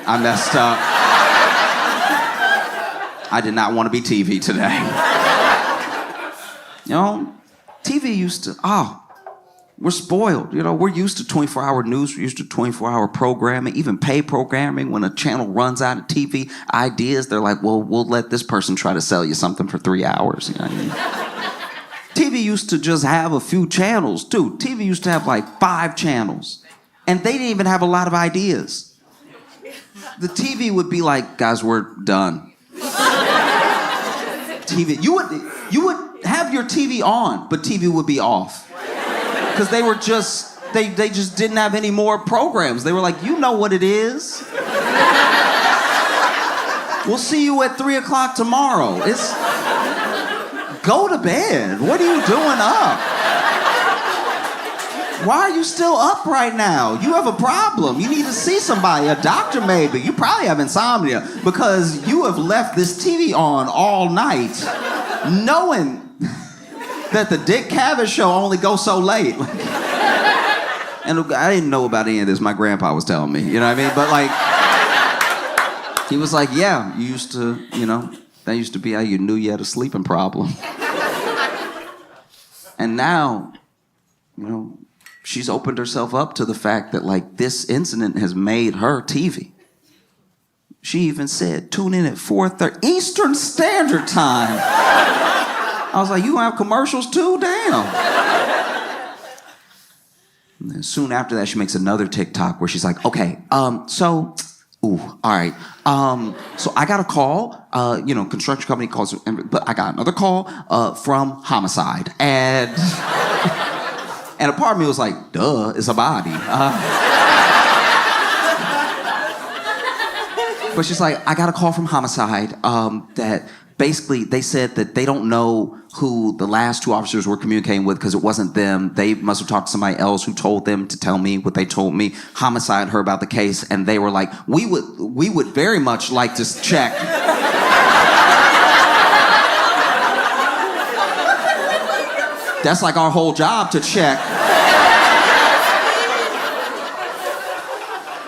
I did not want to be TV today. You know, TV used to, we're spoiled. You know, we're used to 24-hour news. We're used to 24-hour programming, even pay programming. When a channel runs out of TV ideas, they're like, well, we'll let this person try to sell you something for 3 hours. You know what I mean? TV used to just have a few channels, too. TV used to have like 5 channels. And they didn't even have a lot of ideas. The TV would be like, guys, we're done. TV, you would have your TV on, but TV would be off. Because they were just, they just didn't have any more programs. They were like, you know what it is. We'll see you at 3 o'clock tomorrow. Go to bed. What are you doing up? Why are you still up right now? You have a problem. You need to see somebody, a doctor maybe. You probably have insomnia because you have left this TV on all night knowing that the Dick Cavett show only goes so late. And I didn't know about any of this. My grandpa was telling me, you know what I mean? But like, he was like, yeah, you used to, you know, that used to be how you knew you had a sleeping problem. And now, you know, she's opened herself up to the fact that like this incident has made her TV. She even said, tune in at 4:30 Eastern Standard Time. I was like, you have commercials too? Damn. And then soon after that, she makes another TikTok where she's like, okay, all right. So I got a call, construction company calls, but I got another call from homicide. And a part of me was like, duh, it's a body. But she's like, I got a call from homicide that basically they said that they don't know who the last 2 officers were communicating with because it wasn't them. They must have talked to somebody else who told them to tell me what they told me. Homicide heard about the case and they were like, we would very much like to check. That's like our whole job, to check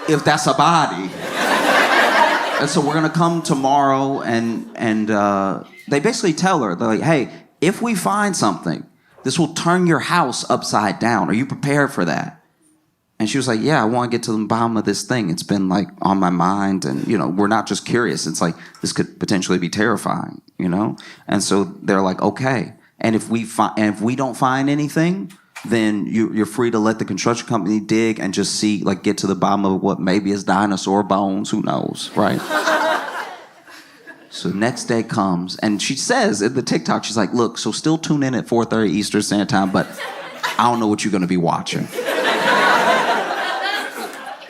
if that's a body. And so we're gonna come tomorrow and they basically tell her, they're like, hey, if we find something, this will turn your house upside down. Are you prepared for that? And she was like, yeah, I wanna get to the bottom of this thing. It's been like on my mind and, you know, we're not just curious. It's like, this could potentially be terrifying, you know? And so they're like, okay. And if we don't find anything, then you're free to let the construction company dig and just see, like, get to the bottom of what maybe is dinosaur bones, who knows, right? So next day comes, and she says in the TikTok, she's like, look, so still tune in at 4:30 Eastern Standard Time, but I don't know what you're gonna be watching.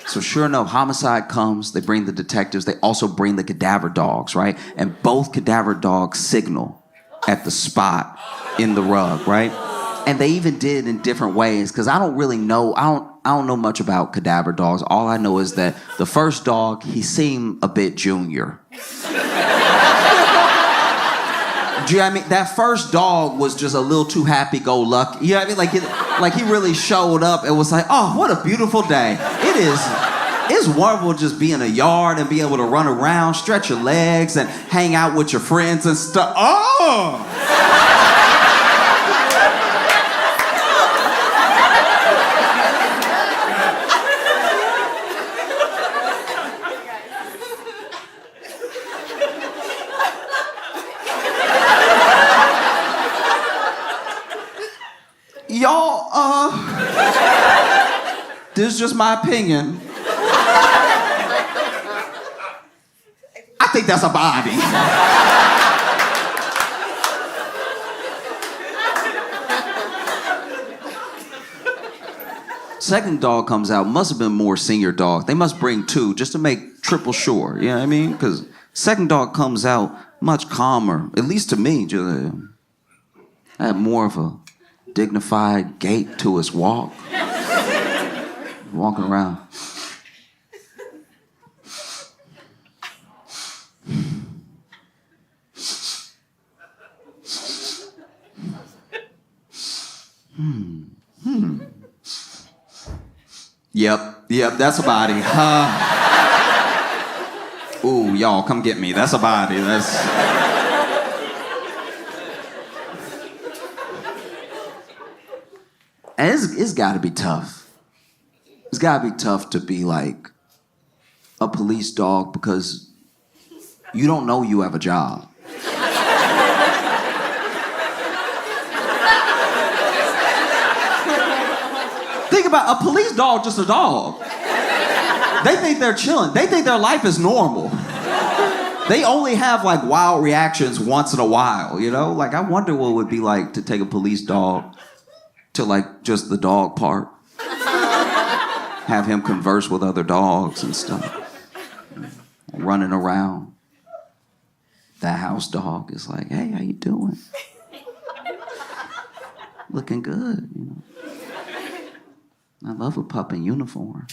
So sure enough, homicide comes, they bring the detectives, they also bring the cadaver dogs, right? And both cadaver dogs signal at the spot in the rug, right? And they even did it in different ways, because I don't really know, I don't know much about cadaver dogs. All I know is that the first dog, he seemed a bit junior. Do you know what I mean? That first dog was just a little too happy-go-lucky. You know what I mean? Like he really showed up and was like, oh, what a beautiful day. It's wonderful to just be in a yard and be able to run around, stretch your legs, and hang out with your friends and stuff. Oh! Y'all, this is just my opinion. I think that's a body. Second dog comes out, must have been more senior dog. They must bring 2 just to make triple sure, you know what I mean? Because second dog comes out much calmer, at least to me. Just, had more of a dignified gait to his walk. Walking around. Yep, that's a body. Ooh, y'all, come get me. That's a body. And it's got to be tough. It's got to be tough to be like a police dog because you don't know you have a job. Think about a police dog, just a dog. They think they're chilling. They think their life is normal. They only have like wild reactions once in a while, you know? Like I wonder what it would be like to take a police dog to like just the dog park. Have him converse with other dogs and stuff. Running around. That house dog is like, hey, how you doing? Looking good, you know. I love a pup in uniform.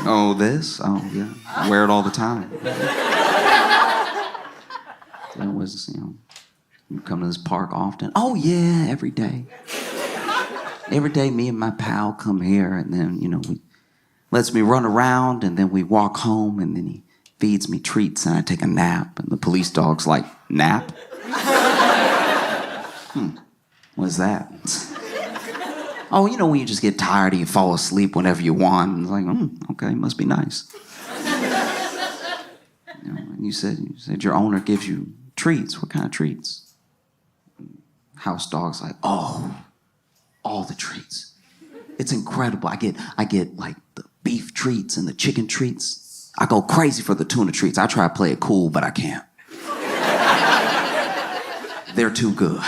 Oh, this? Oh, yeah. I wear it all the time. That was, you know, you come to this park often? Oh, yeah, every day. Every day, me and my pal come here, and then, you know, we lets me run around, and then we walk home, and then he feeds me treats, and I take a nap, and the police dog's like, nap? What's that? Oh, you know when you just get tired and you fall asleep whenever you want. And it's like, okay, must be nice. You know, and you said your owner gives you treats. What kind of treats? House dog's like, oh, all the treats. It's incredible. I get like the beef treats and the chicken treats. I go crazy for the tuna treats. I try to play it cool, but I can't. They're too good.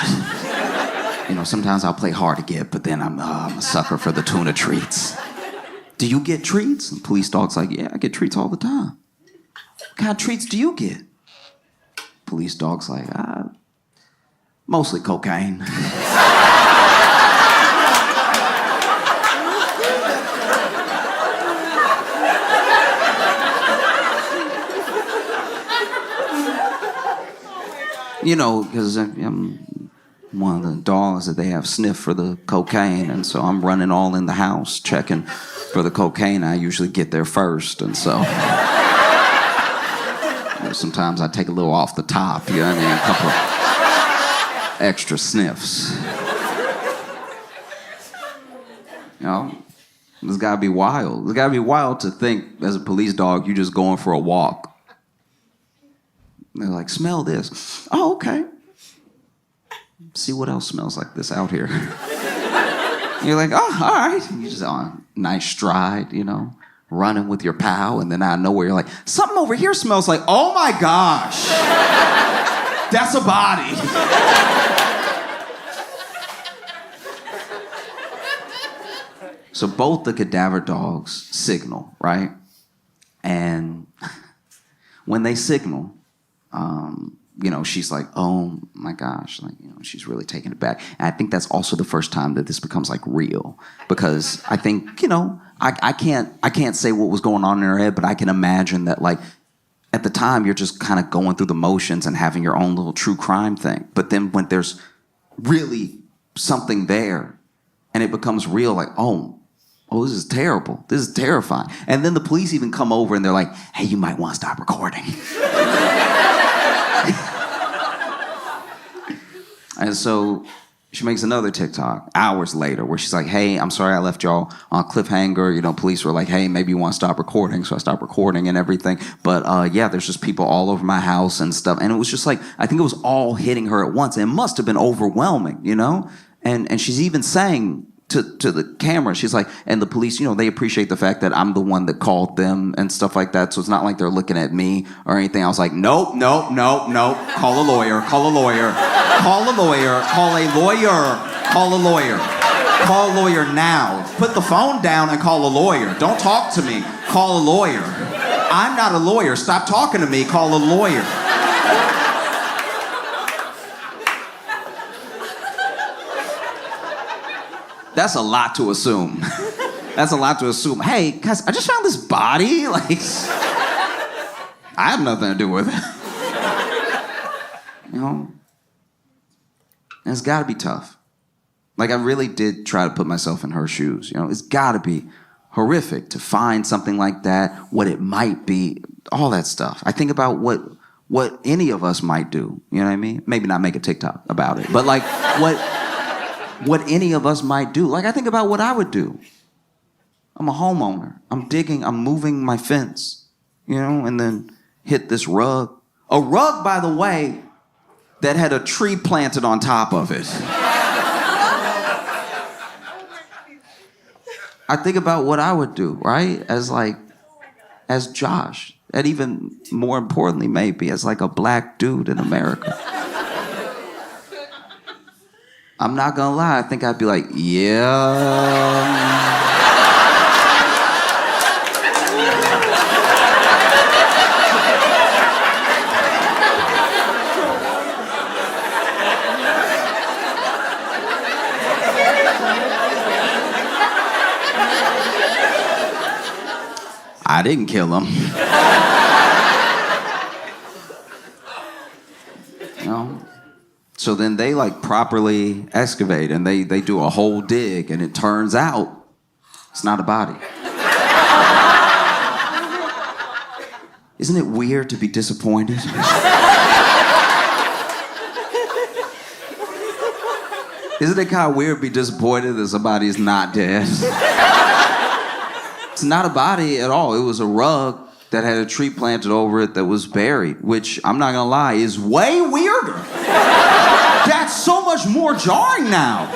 You know, sometimes I'll play hard to get, but then I'm a sucker for the tuna treats. Do you get treats? And police dog's like, yeah, I get treats all the time. What kind of treats do you get? Police dog's like, mostly cocaine. You know, because I'm one of the dogs that they have sniffed for the cocaine, and so I'm running all in the house checking for the cocaine. I usually get there first, and so you know, sometimes I take a little off the top, you know what I mean? A couple of extra sniffs. You know, it's gotta be wild. It's gotta be wild to think as a police dog, you're just going for a walk. And they're like, smell this. Oh, okay. See what else smells like this out here. You're like, oh, all right. You just on nice stride, you know, running with your pal, and then out of nowhere you're like, something over here smells like, oh my gosh, that's a body. So both the cadaver dogs signal, right? And when they signal, you know, she's like, oh my gosh, like, you know, she's really taking it back. And I think that's also the first time that this becomes like real, because I think, you know, I can't say what was going on in her head, but I can imagine that like at the time you're just kind of going through the motions and having your own little true crime thing. But then when there's really something there and it becomes real, like, oh, this is terrible. This is terrifying. And then the police even come over and they're like, hey, you might want to stop recording. And so she makes another TikTok hours later where she's like, hey, I'm sorry I left y'all on cliffhanger. You know, police were like, hey, maybe you want to stop recording. So I stopped recording and everything. But yeah, there's just people all over my house and stuff. And it was just like, I think it was all hitting her at once. And it must have been overwhelming, you know? And she's even saying to the camera, she's like, and the police, you know, they appreciate the fact that I'm the one that called them and stuff like that. So it's not like they're looking at me or anything. I was like, nope. Call a lawyer. Call a lawyer now. Put the phone down and call a lawyer. Don't talk to me. Call a lawyer. I'm not a lawyer. Stop talking to me. Call a lawyer. That's a lot to assume. That's a lot to assume. Hey, guys, I just found this body. Like, I have nothing to do with it. You know? And it's got to be tough. Like, I really did try to put myself in her shoes. You know, it's got to be horrific to find something like that, what it might be, all that stuff. I think about what what any of us might do. You know what I mean? Maybe not make a TikTok about it, but like what any of us might do. Like I think about what I would do. I'm a homeowner. I'm digging, I'm moving my fence, you know, and then hit this rug. A rug, by the way, that had a tree planted on top of it. I think about what I would do, right? As Josh, and even more importantly, maybe as like a black dude in America. I'm not gonna lie, I think I'd be like, yeah. I didn't kill him. You know? So then they like properly excavate and they do a whole dig and it turns out it's not a body. Isn't it weird to be disappointed? Isn't it kind of weird to be disappointed that somebody is not dead? It's not a body at all. It was a rug that had a tree planted over it that was buried, which I'm not gonna lie is way weirder. That's so much more jarring now.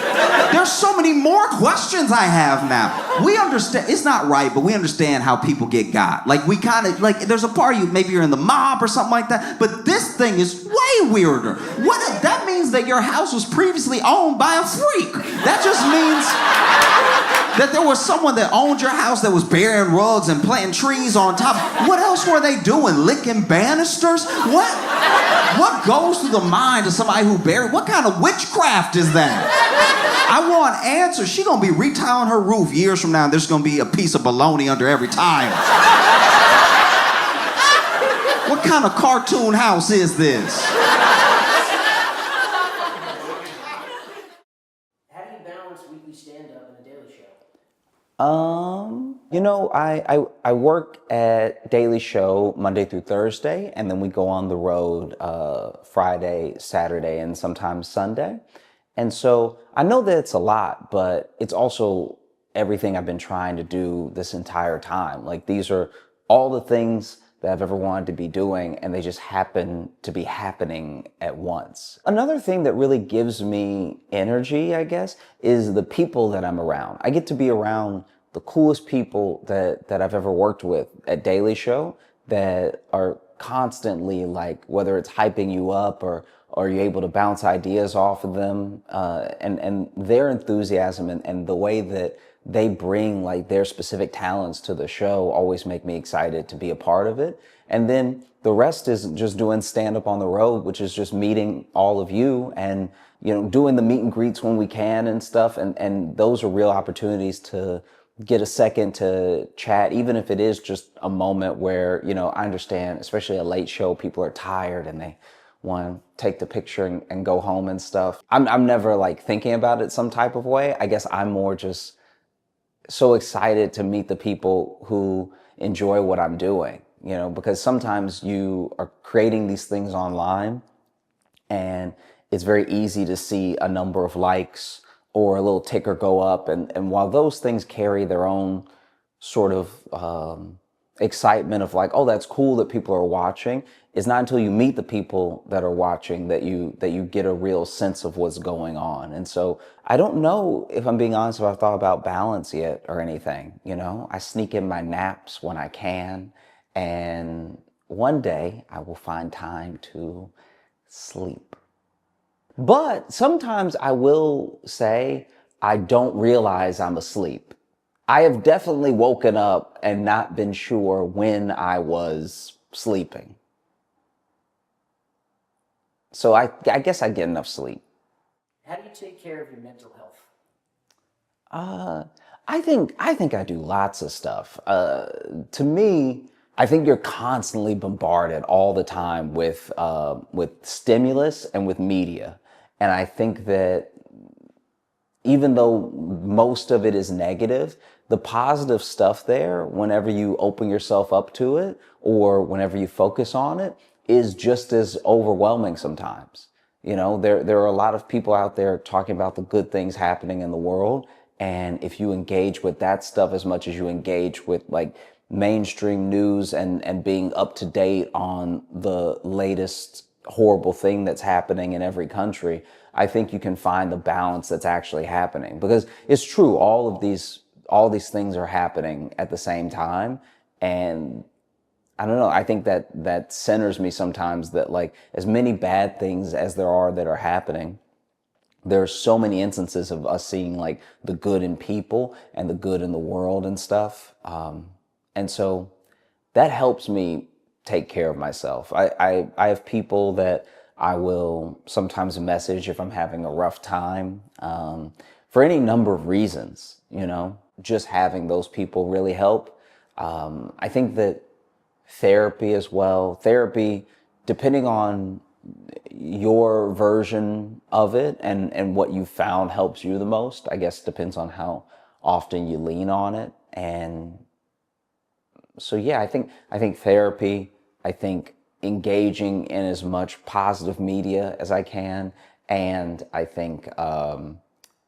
There's so many more questions I have now. We understand, it's not right, but we understand how people get got. Like we kind of, like there's a part of you, maybe you're in the mob or something like that, but this thing is way weirder. That means that your house was previously owned by a freak. That just means that there was someone that owned your house that was burying rugs and planting trees on top. What else were they doing? Licking banisters? What goes through the mind of somebody who buried? What kind of witchcraft is that? I want answers. She gonna be retiling her roof years from now and there's gonna be a piece of bologna under every tile. What kind of cartoon house is this? You know, I work at Daily Show Monday through Thursday, and then we go on the road Friday, Saturday, and sometimes Sunday. And so I know that it's a lot, but it's also everything I've been trying to do this entire time. Like these are all the things that I've ever wanted to be doing, and they just happen to be happening at once. Another thing that really gives me energy, I guess, is the people that I'm around. I get to be around the coolest people that I've ever worked with at Daily Show that are constantly like, whether it's hyping you up or you're able to bounce ideas off of them, and their enthusiasm and the way that they bring like their specific talents to the show always make me excited to be a part of it. And then the rest is just doing stand-up on the road, which is just meeting all of you and, you know, doing the meet and greets when we can and stuff. And those are real opportunities to get a second to chat, even if it is just a moment where, you know, I understand, especially a late show, people are tired and they want to take the picture and go home and stuff. I'm never like thinking about it some type of way. I guess I'm more just so excited to meet the people who enjoy what I'm doing, you know, because sometimes you are creating these things online and it's very easy to see a number of likes or a little ticker go up. And while those things carry their own sort of excitement of like, oh, that's cool that people are watching, it's not until you meet the people that are watching that you get a real sense of what's going on. And so I don't know, if I'm being honest, if I've thought about balance yet or anything. You know, I sneak in my naps when I can, and one day I will find time to sleep. But sometimes I will say I don't realize I'm asleep. I have definitely woken up and not been sure when I was sleeping. So I guess I get enough sleep. How do you take care of your mental health? I think I do lots of stuff. To me, I think you're constantly bombarded all the time with stimulus and with media. And I think that even though most of it is negative, the positive stuff there, whenever you open yourself up to it or whenever you focus on it, is just as overwhelming sometimes. You know, there are a lot of people out there talking about the good things happening in the world. And if you engage with that stuff as much as you engage with like mainstream news and being up to date on the latest horrible thing that's happening in every country, I think you can find the balance that's actually happening. Because it's true, all these things are happening at the same time. And I don't know. I think that centers me sometimes, that like as many bad things as there are that are happening, there's so many instances of us seeing like the good in people and the good in the world and stuff. And so that helps me take care of myself. I have people that I will sometimes message if I'm having a rough time, for any number of reasons, you know, just having those people really help. I think that therapy as well. Therapy, depending on your version of it and what you found helps you the most, I guess depends on how often you lean on it. And so, yeah, I think therapy, I think engaging in as much positive media as I can. And I think,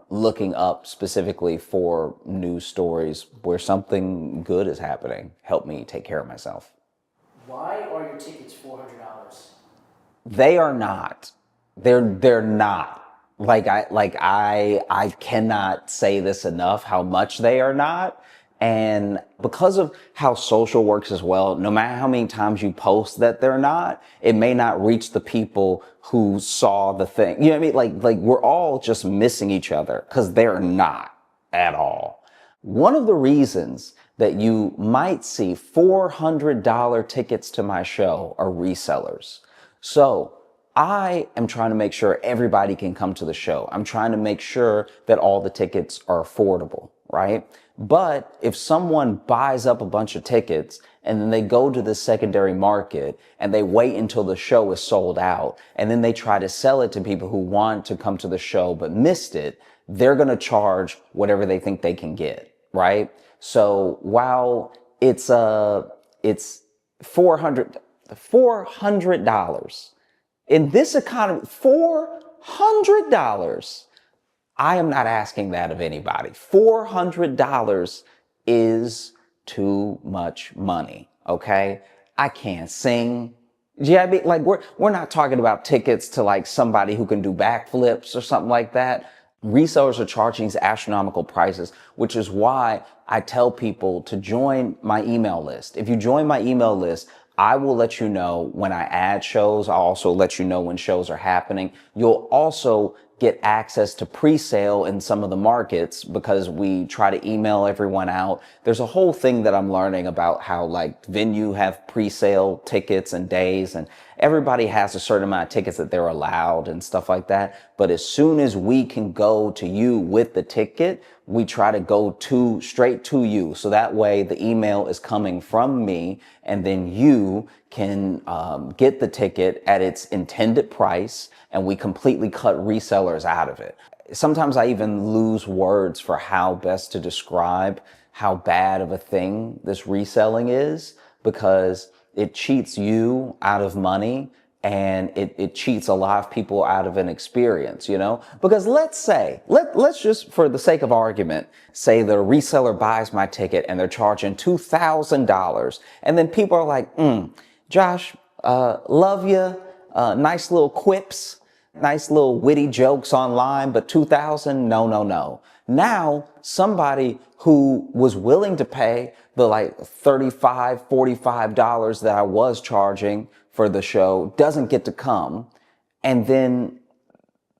looking up specifically for news stories where something good is happening help me take care of myself. Why are your tickets $400? They are not. They're not. I cannot say this enough how much they are not. And because of how social works as well, no matter how many times you post that they're not, it may not reach the people who saw the thing. You know what I mean? Like we're all just missing each other because they're not at all. One of the reasons that you might see $400 tickets to my show are resellers. So I am trying to make sure everybody can come to the show. I'm trying to make sure that all the tickets are affordable, right? But if someone buys up a bunch of tickets and then they go to the secondary market and they wait until the show is sold out and then they try to sell it to people who want to come to the show but missed it, they're going to charge whatever they think they can get, right? So while it's $400 in this economy, $400. I am not asking that of anybody. $400 is too much money, okay? I can't sing. Yeah, I mean, like we're not talking about tickets to like somebody who can do backflips or something like that. Resellers are charging these astronomical prices, which is why I tell people to join my email list. If you join my email list, I will let you know when I add shows. I'll also let you know when shows are happening. You'll also get access to pre-sale in some of the markets because we try to email everyone out. There's a whole thing that I'm learning about how like venue have pre-sale tickets and days, and everybody has a certain amount of tickets that they're allowed and stuff like that. But as soon as we can go to you with the ticket, we try to go straight to you. So that way the email is coming from me and then you can get the ticket at its intended price, and we completely cut resellers out of it. Sometimes I even lose words for how best to describe how bad of a thing this reselling is, because it cheats you out of money and it cheats a lot of people out of an experience, you know? Because let's just, for the sake of argument, say the reseller buys my ticket and they're charging $2,000. And then people are like, Josh, love you, nice little quips, nice little witty jokes online, but $2,000, no. Now, somebody who was willing to pay the like $35, $45 that I was charging for the show doesn't get to come. And then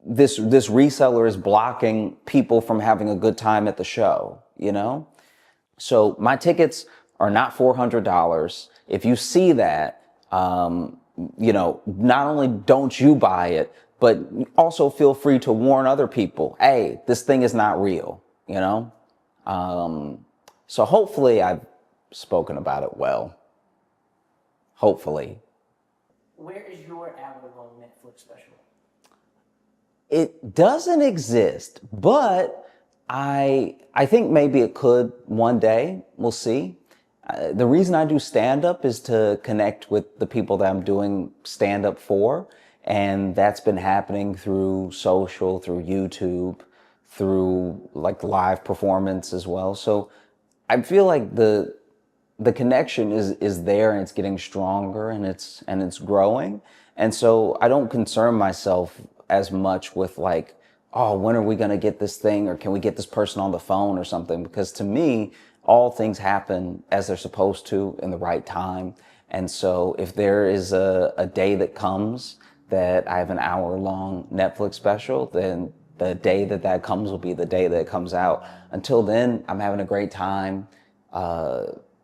this reseller is blocking people from having a good time at the show, you know? So my tickets are not $400. If you see that, you know, not only don't you buy it, but also feel free to warn other people, hey, this thing is not real, you know? So hopefully I've spoken about it well. Hopefully. Where is your hour-long Netflix special? It doesn't exist, but I think maybe it could one day. We'll see. The reason I do stand-up is to connect with the people that I'm doing stand-up for. And that's been happening through social, through YouTube, through like live performance as well. So I feel like the connection is there, and it's getting stronger, and it's growing. And so I don't concern myself as much with like, oh, when are we going to get this thing, or can we get this person on the phone or something? Because to me, all things happen as they're supposed to in the right time. And so if there is a day that comes that I have an hour-long Netflix special, then the day that that comes will be the day that it comes out. Until then, I'm having a great time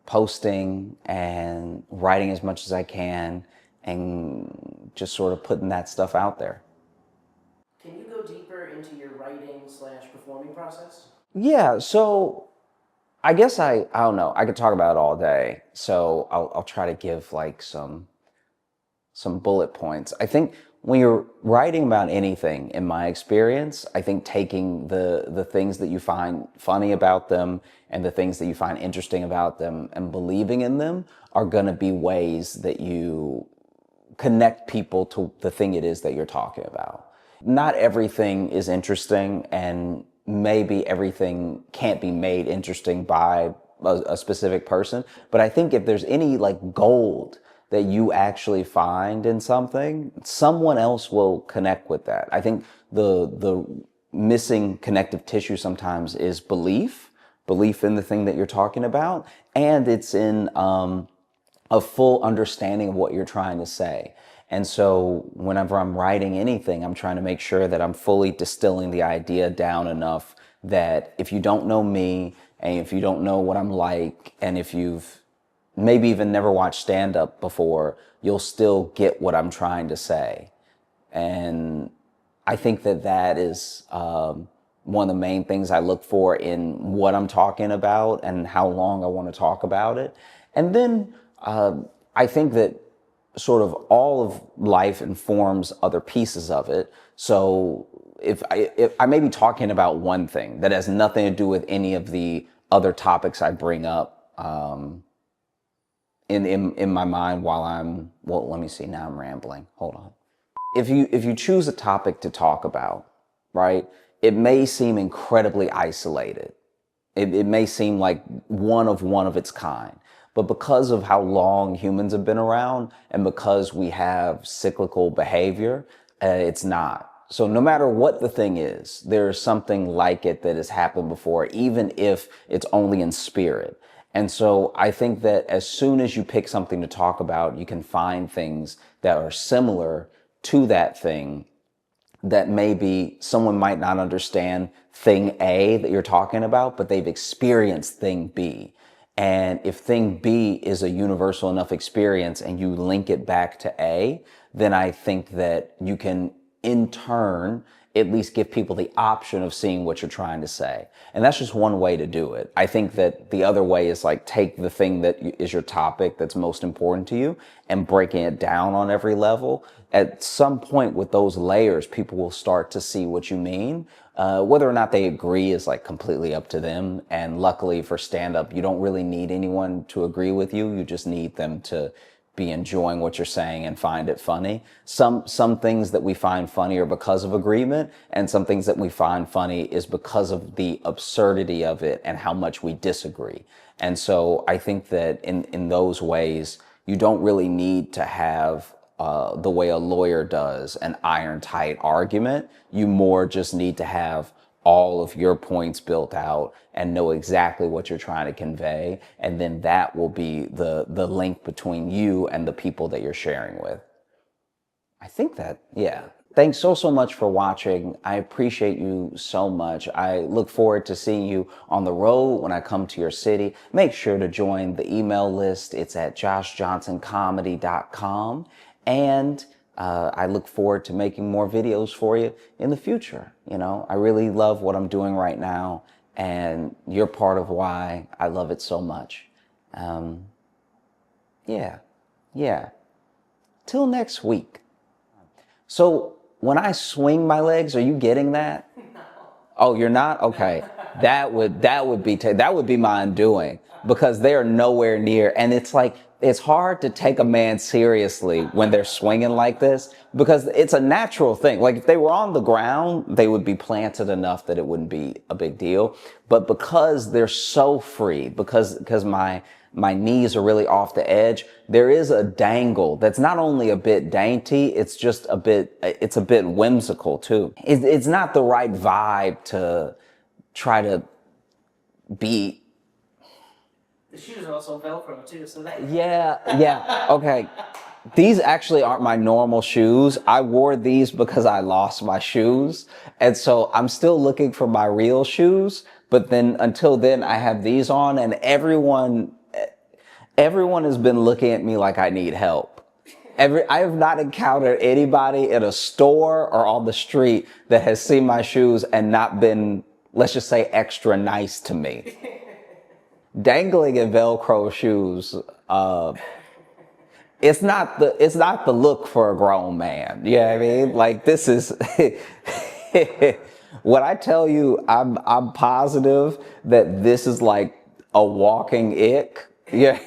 posting and writing as much as I can, and just sort of putting that stuff out there. Can you go deeper into your writing slash performing process? Yeah, so I guess I don't know. I could talk about it all day. So I'll try to give like some bullet points. I think when you're writing about anything, in my experience, I think taking the things that you find funny about them and the things that you find interesting about them and believing in them are going to be ways that you connect people to the thing it is that you're talking about. Not everything is interesting, and maybe everything can't be made interesting by a specific person. But I think if there's any like gold that you actually find in something, someone else will connect with that. I think the missing connective tissue sometimes is belief in the thing that you're talking about, and it's in a full understanding of what you're trying to say. And so whenever I'm writing anything, I'm trying to make sure that I'm fully distilling the idea down enough that if you don't know me, and if you don't know what I'm like, and if you've maybe even never watched stand-up before, you'll still get what I'm trying to say. And I think that that is one of the main things I look for in what I'm talking about and how long I want to talk about it. And then I think that sort of all of life informs other pieces of it. So if I may be talking about one thing that has nothing to do with any of the other topics I bring up in my mind while well, let me see, now I'm rambling. Hold on. If you choose a topic to talk about, right, it may seem incredibly isolated. It may seem like one of its kind. But because of how long humans have been around, and because we have cyclical behavior, it's not. So no matter what the thing is, there's something like it that has happened before, even if it's only in spirit. And so I think that as soon as you pick something to talk about, you can find things that are similar to that thing, that maybe someone might not understand thing A that you're talking about, but they've experienced thing B. And if thing B is a universal enough experience and you link it back to A, then I think that you can in turn at least give people the option of seeing what you're trying to say. And that's just one way to do it. I think that the other way is like take the thing that is your topic that's most important to you and breaking it down on every level. At some point with those layers, people will start to see what you mean. Whether or not they agree is like completely up to them. And luckily for stand-up, you don't really need anyone to agree with you. You just need them to be enjoying what you're saying and find it funny. Some things that we find funny are because of agreement, and some things that we find funny is because of the absurdity of it and how much we disagree. And so I think that in those ways, you don't really need to have the way a lawyer does an iron tight argument. You more just need to have all of your points built out and know exactly what you're trying to convey. And then that will be the link between you and the people that you're sharing with. I think that, yeah. Thanks so much for watching. I appreciate you so much. I look forward to seeing you on the road when I come to your city. Make sure to join the email list. It's at joshjohnsoncomedy.com. And I look forward to making more videos for you in the future. You know, I really love what I'm doing right now, and you're part of why I love it so much. Yeah. Till next week. So when I swing my legs, are you getting that? No. Oh, you're not? Okay. That would be my undoing, because they're nowhere near. And it's like, it's hard to take a man seriously when they're swinging like this, because it's a natural thing. Like if they were on the ground, they would be planted enough that it wouldn't be a big deal. But because they're so free, because my knees are really off the edge, there is a dangle that's not only a bit dainty, it's a bit whimsical too. It's not the right vibe to try to be. The shoes are also Velcro too, so that. Yeah, okay. These actually aren't my normal shoes. I wore these because I lost my shoes. And so I'm still looking for my real shoes. But then until then, I have these on, and everyone has been looking at me like I need help. I have not encountered anybody in a store or on the street that has seen my shoes and not been, let's just say, extra nice to me. Dangling in Velcro shoes, it's not the look for a grown man. You know what I mean? Like, this is when I tell you, I'm positive that this is like a walking ick. Yeah,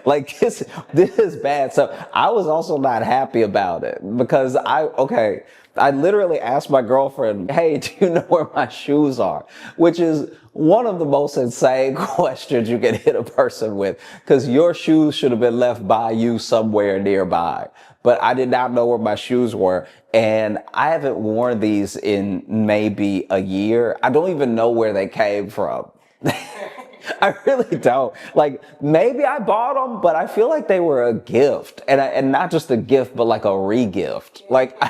like this is bad. So I was also not happy about it, because I literally asked my girlfriend, "Hey, do you know where my shoes are?" Which is one of the most insane questions you can hit a person with, because your shoes should have been left by you somewhere nearby. But I did not know where my shoes were, and I haven't worn these in maybe a year. I don't even know where they came from. I really don't. Like, maybe I bought them, but I feel like they were a gift, and not just a gift, but like a re-gift. Like,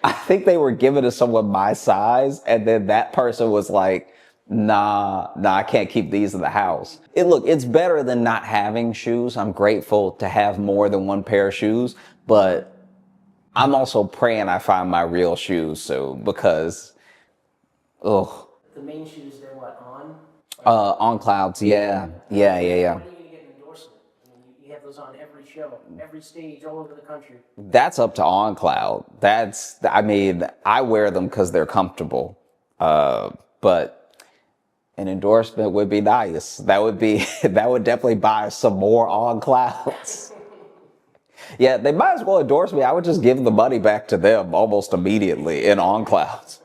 I think they were given to someone my size, and then that person was like, nah, I can't keep these in the house. It's better than not having shoes. I'm grateful to have more than one pair of shoes, but I'm also praying I find my real shoes soon, because, ugh. The main shoes, they're what, on? On clouds, yeah. When are you going to get an endorsement? I mean, you have those on every show, every stage, all over the country. That's up to OnCloud. I wear them because they're comfortable. But an endorsement would be nice. That would definitely buy some more OnClouds. Yeah, they might as well endorse me. I would just give the money back to them almost immediately in OnClouds.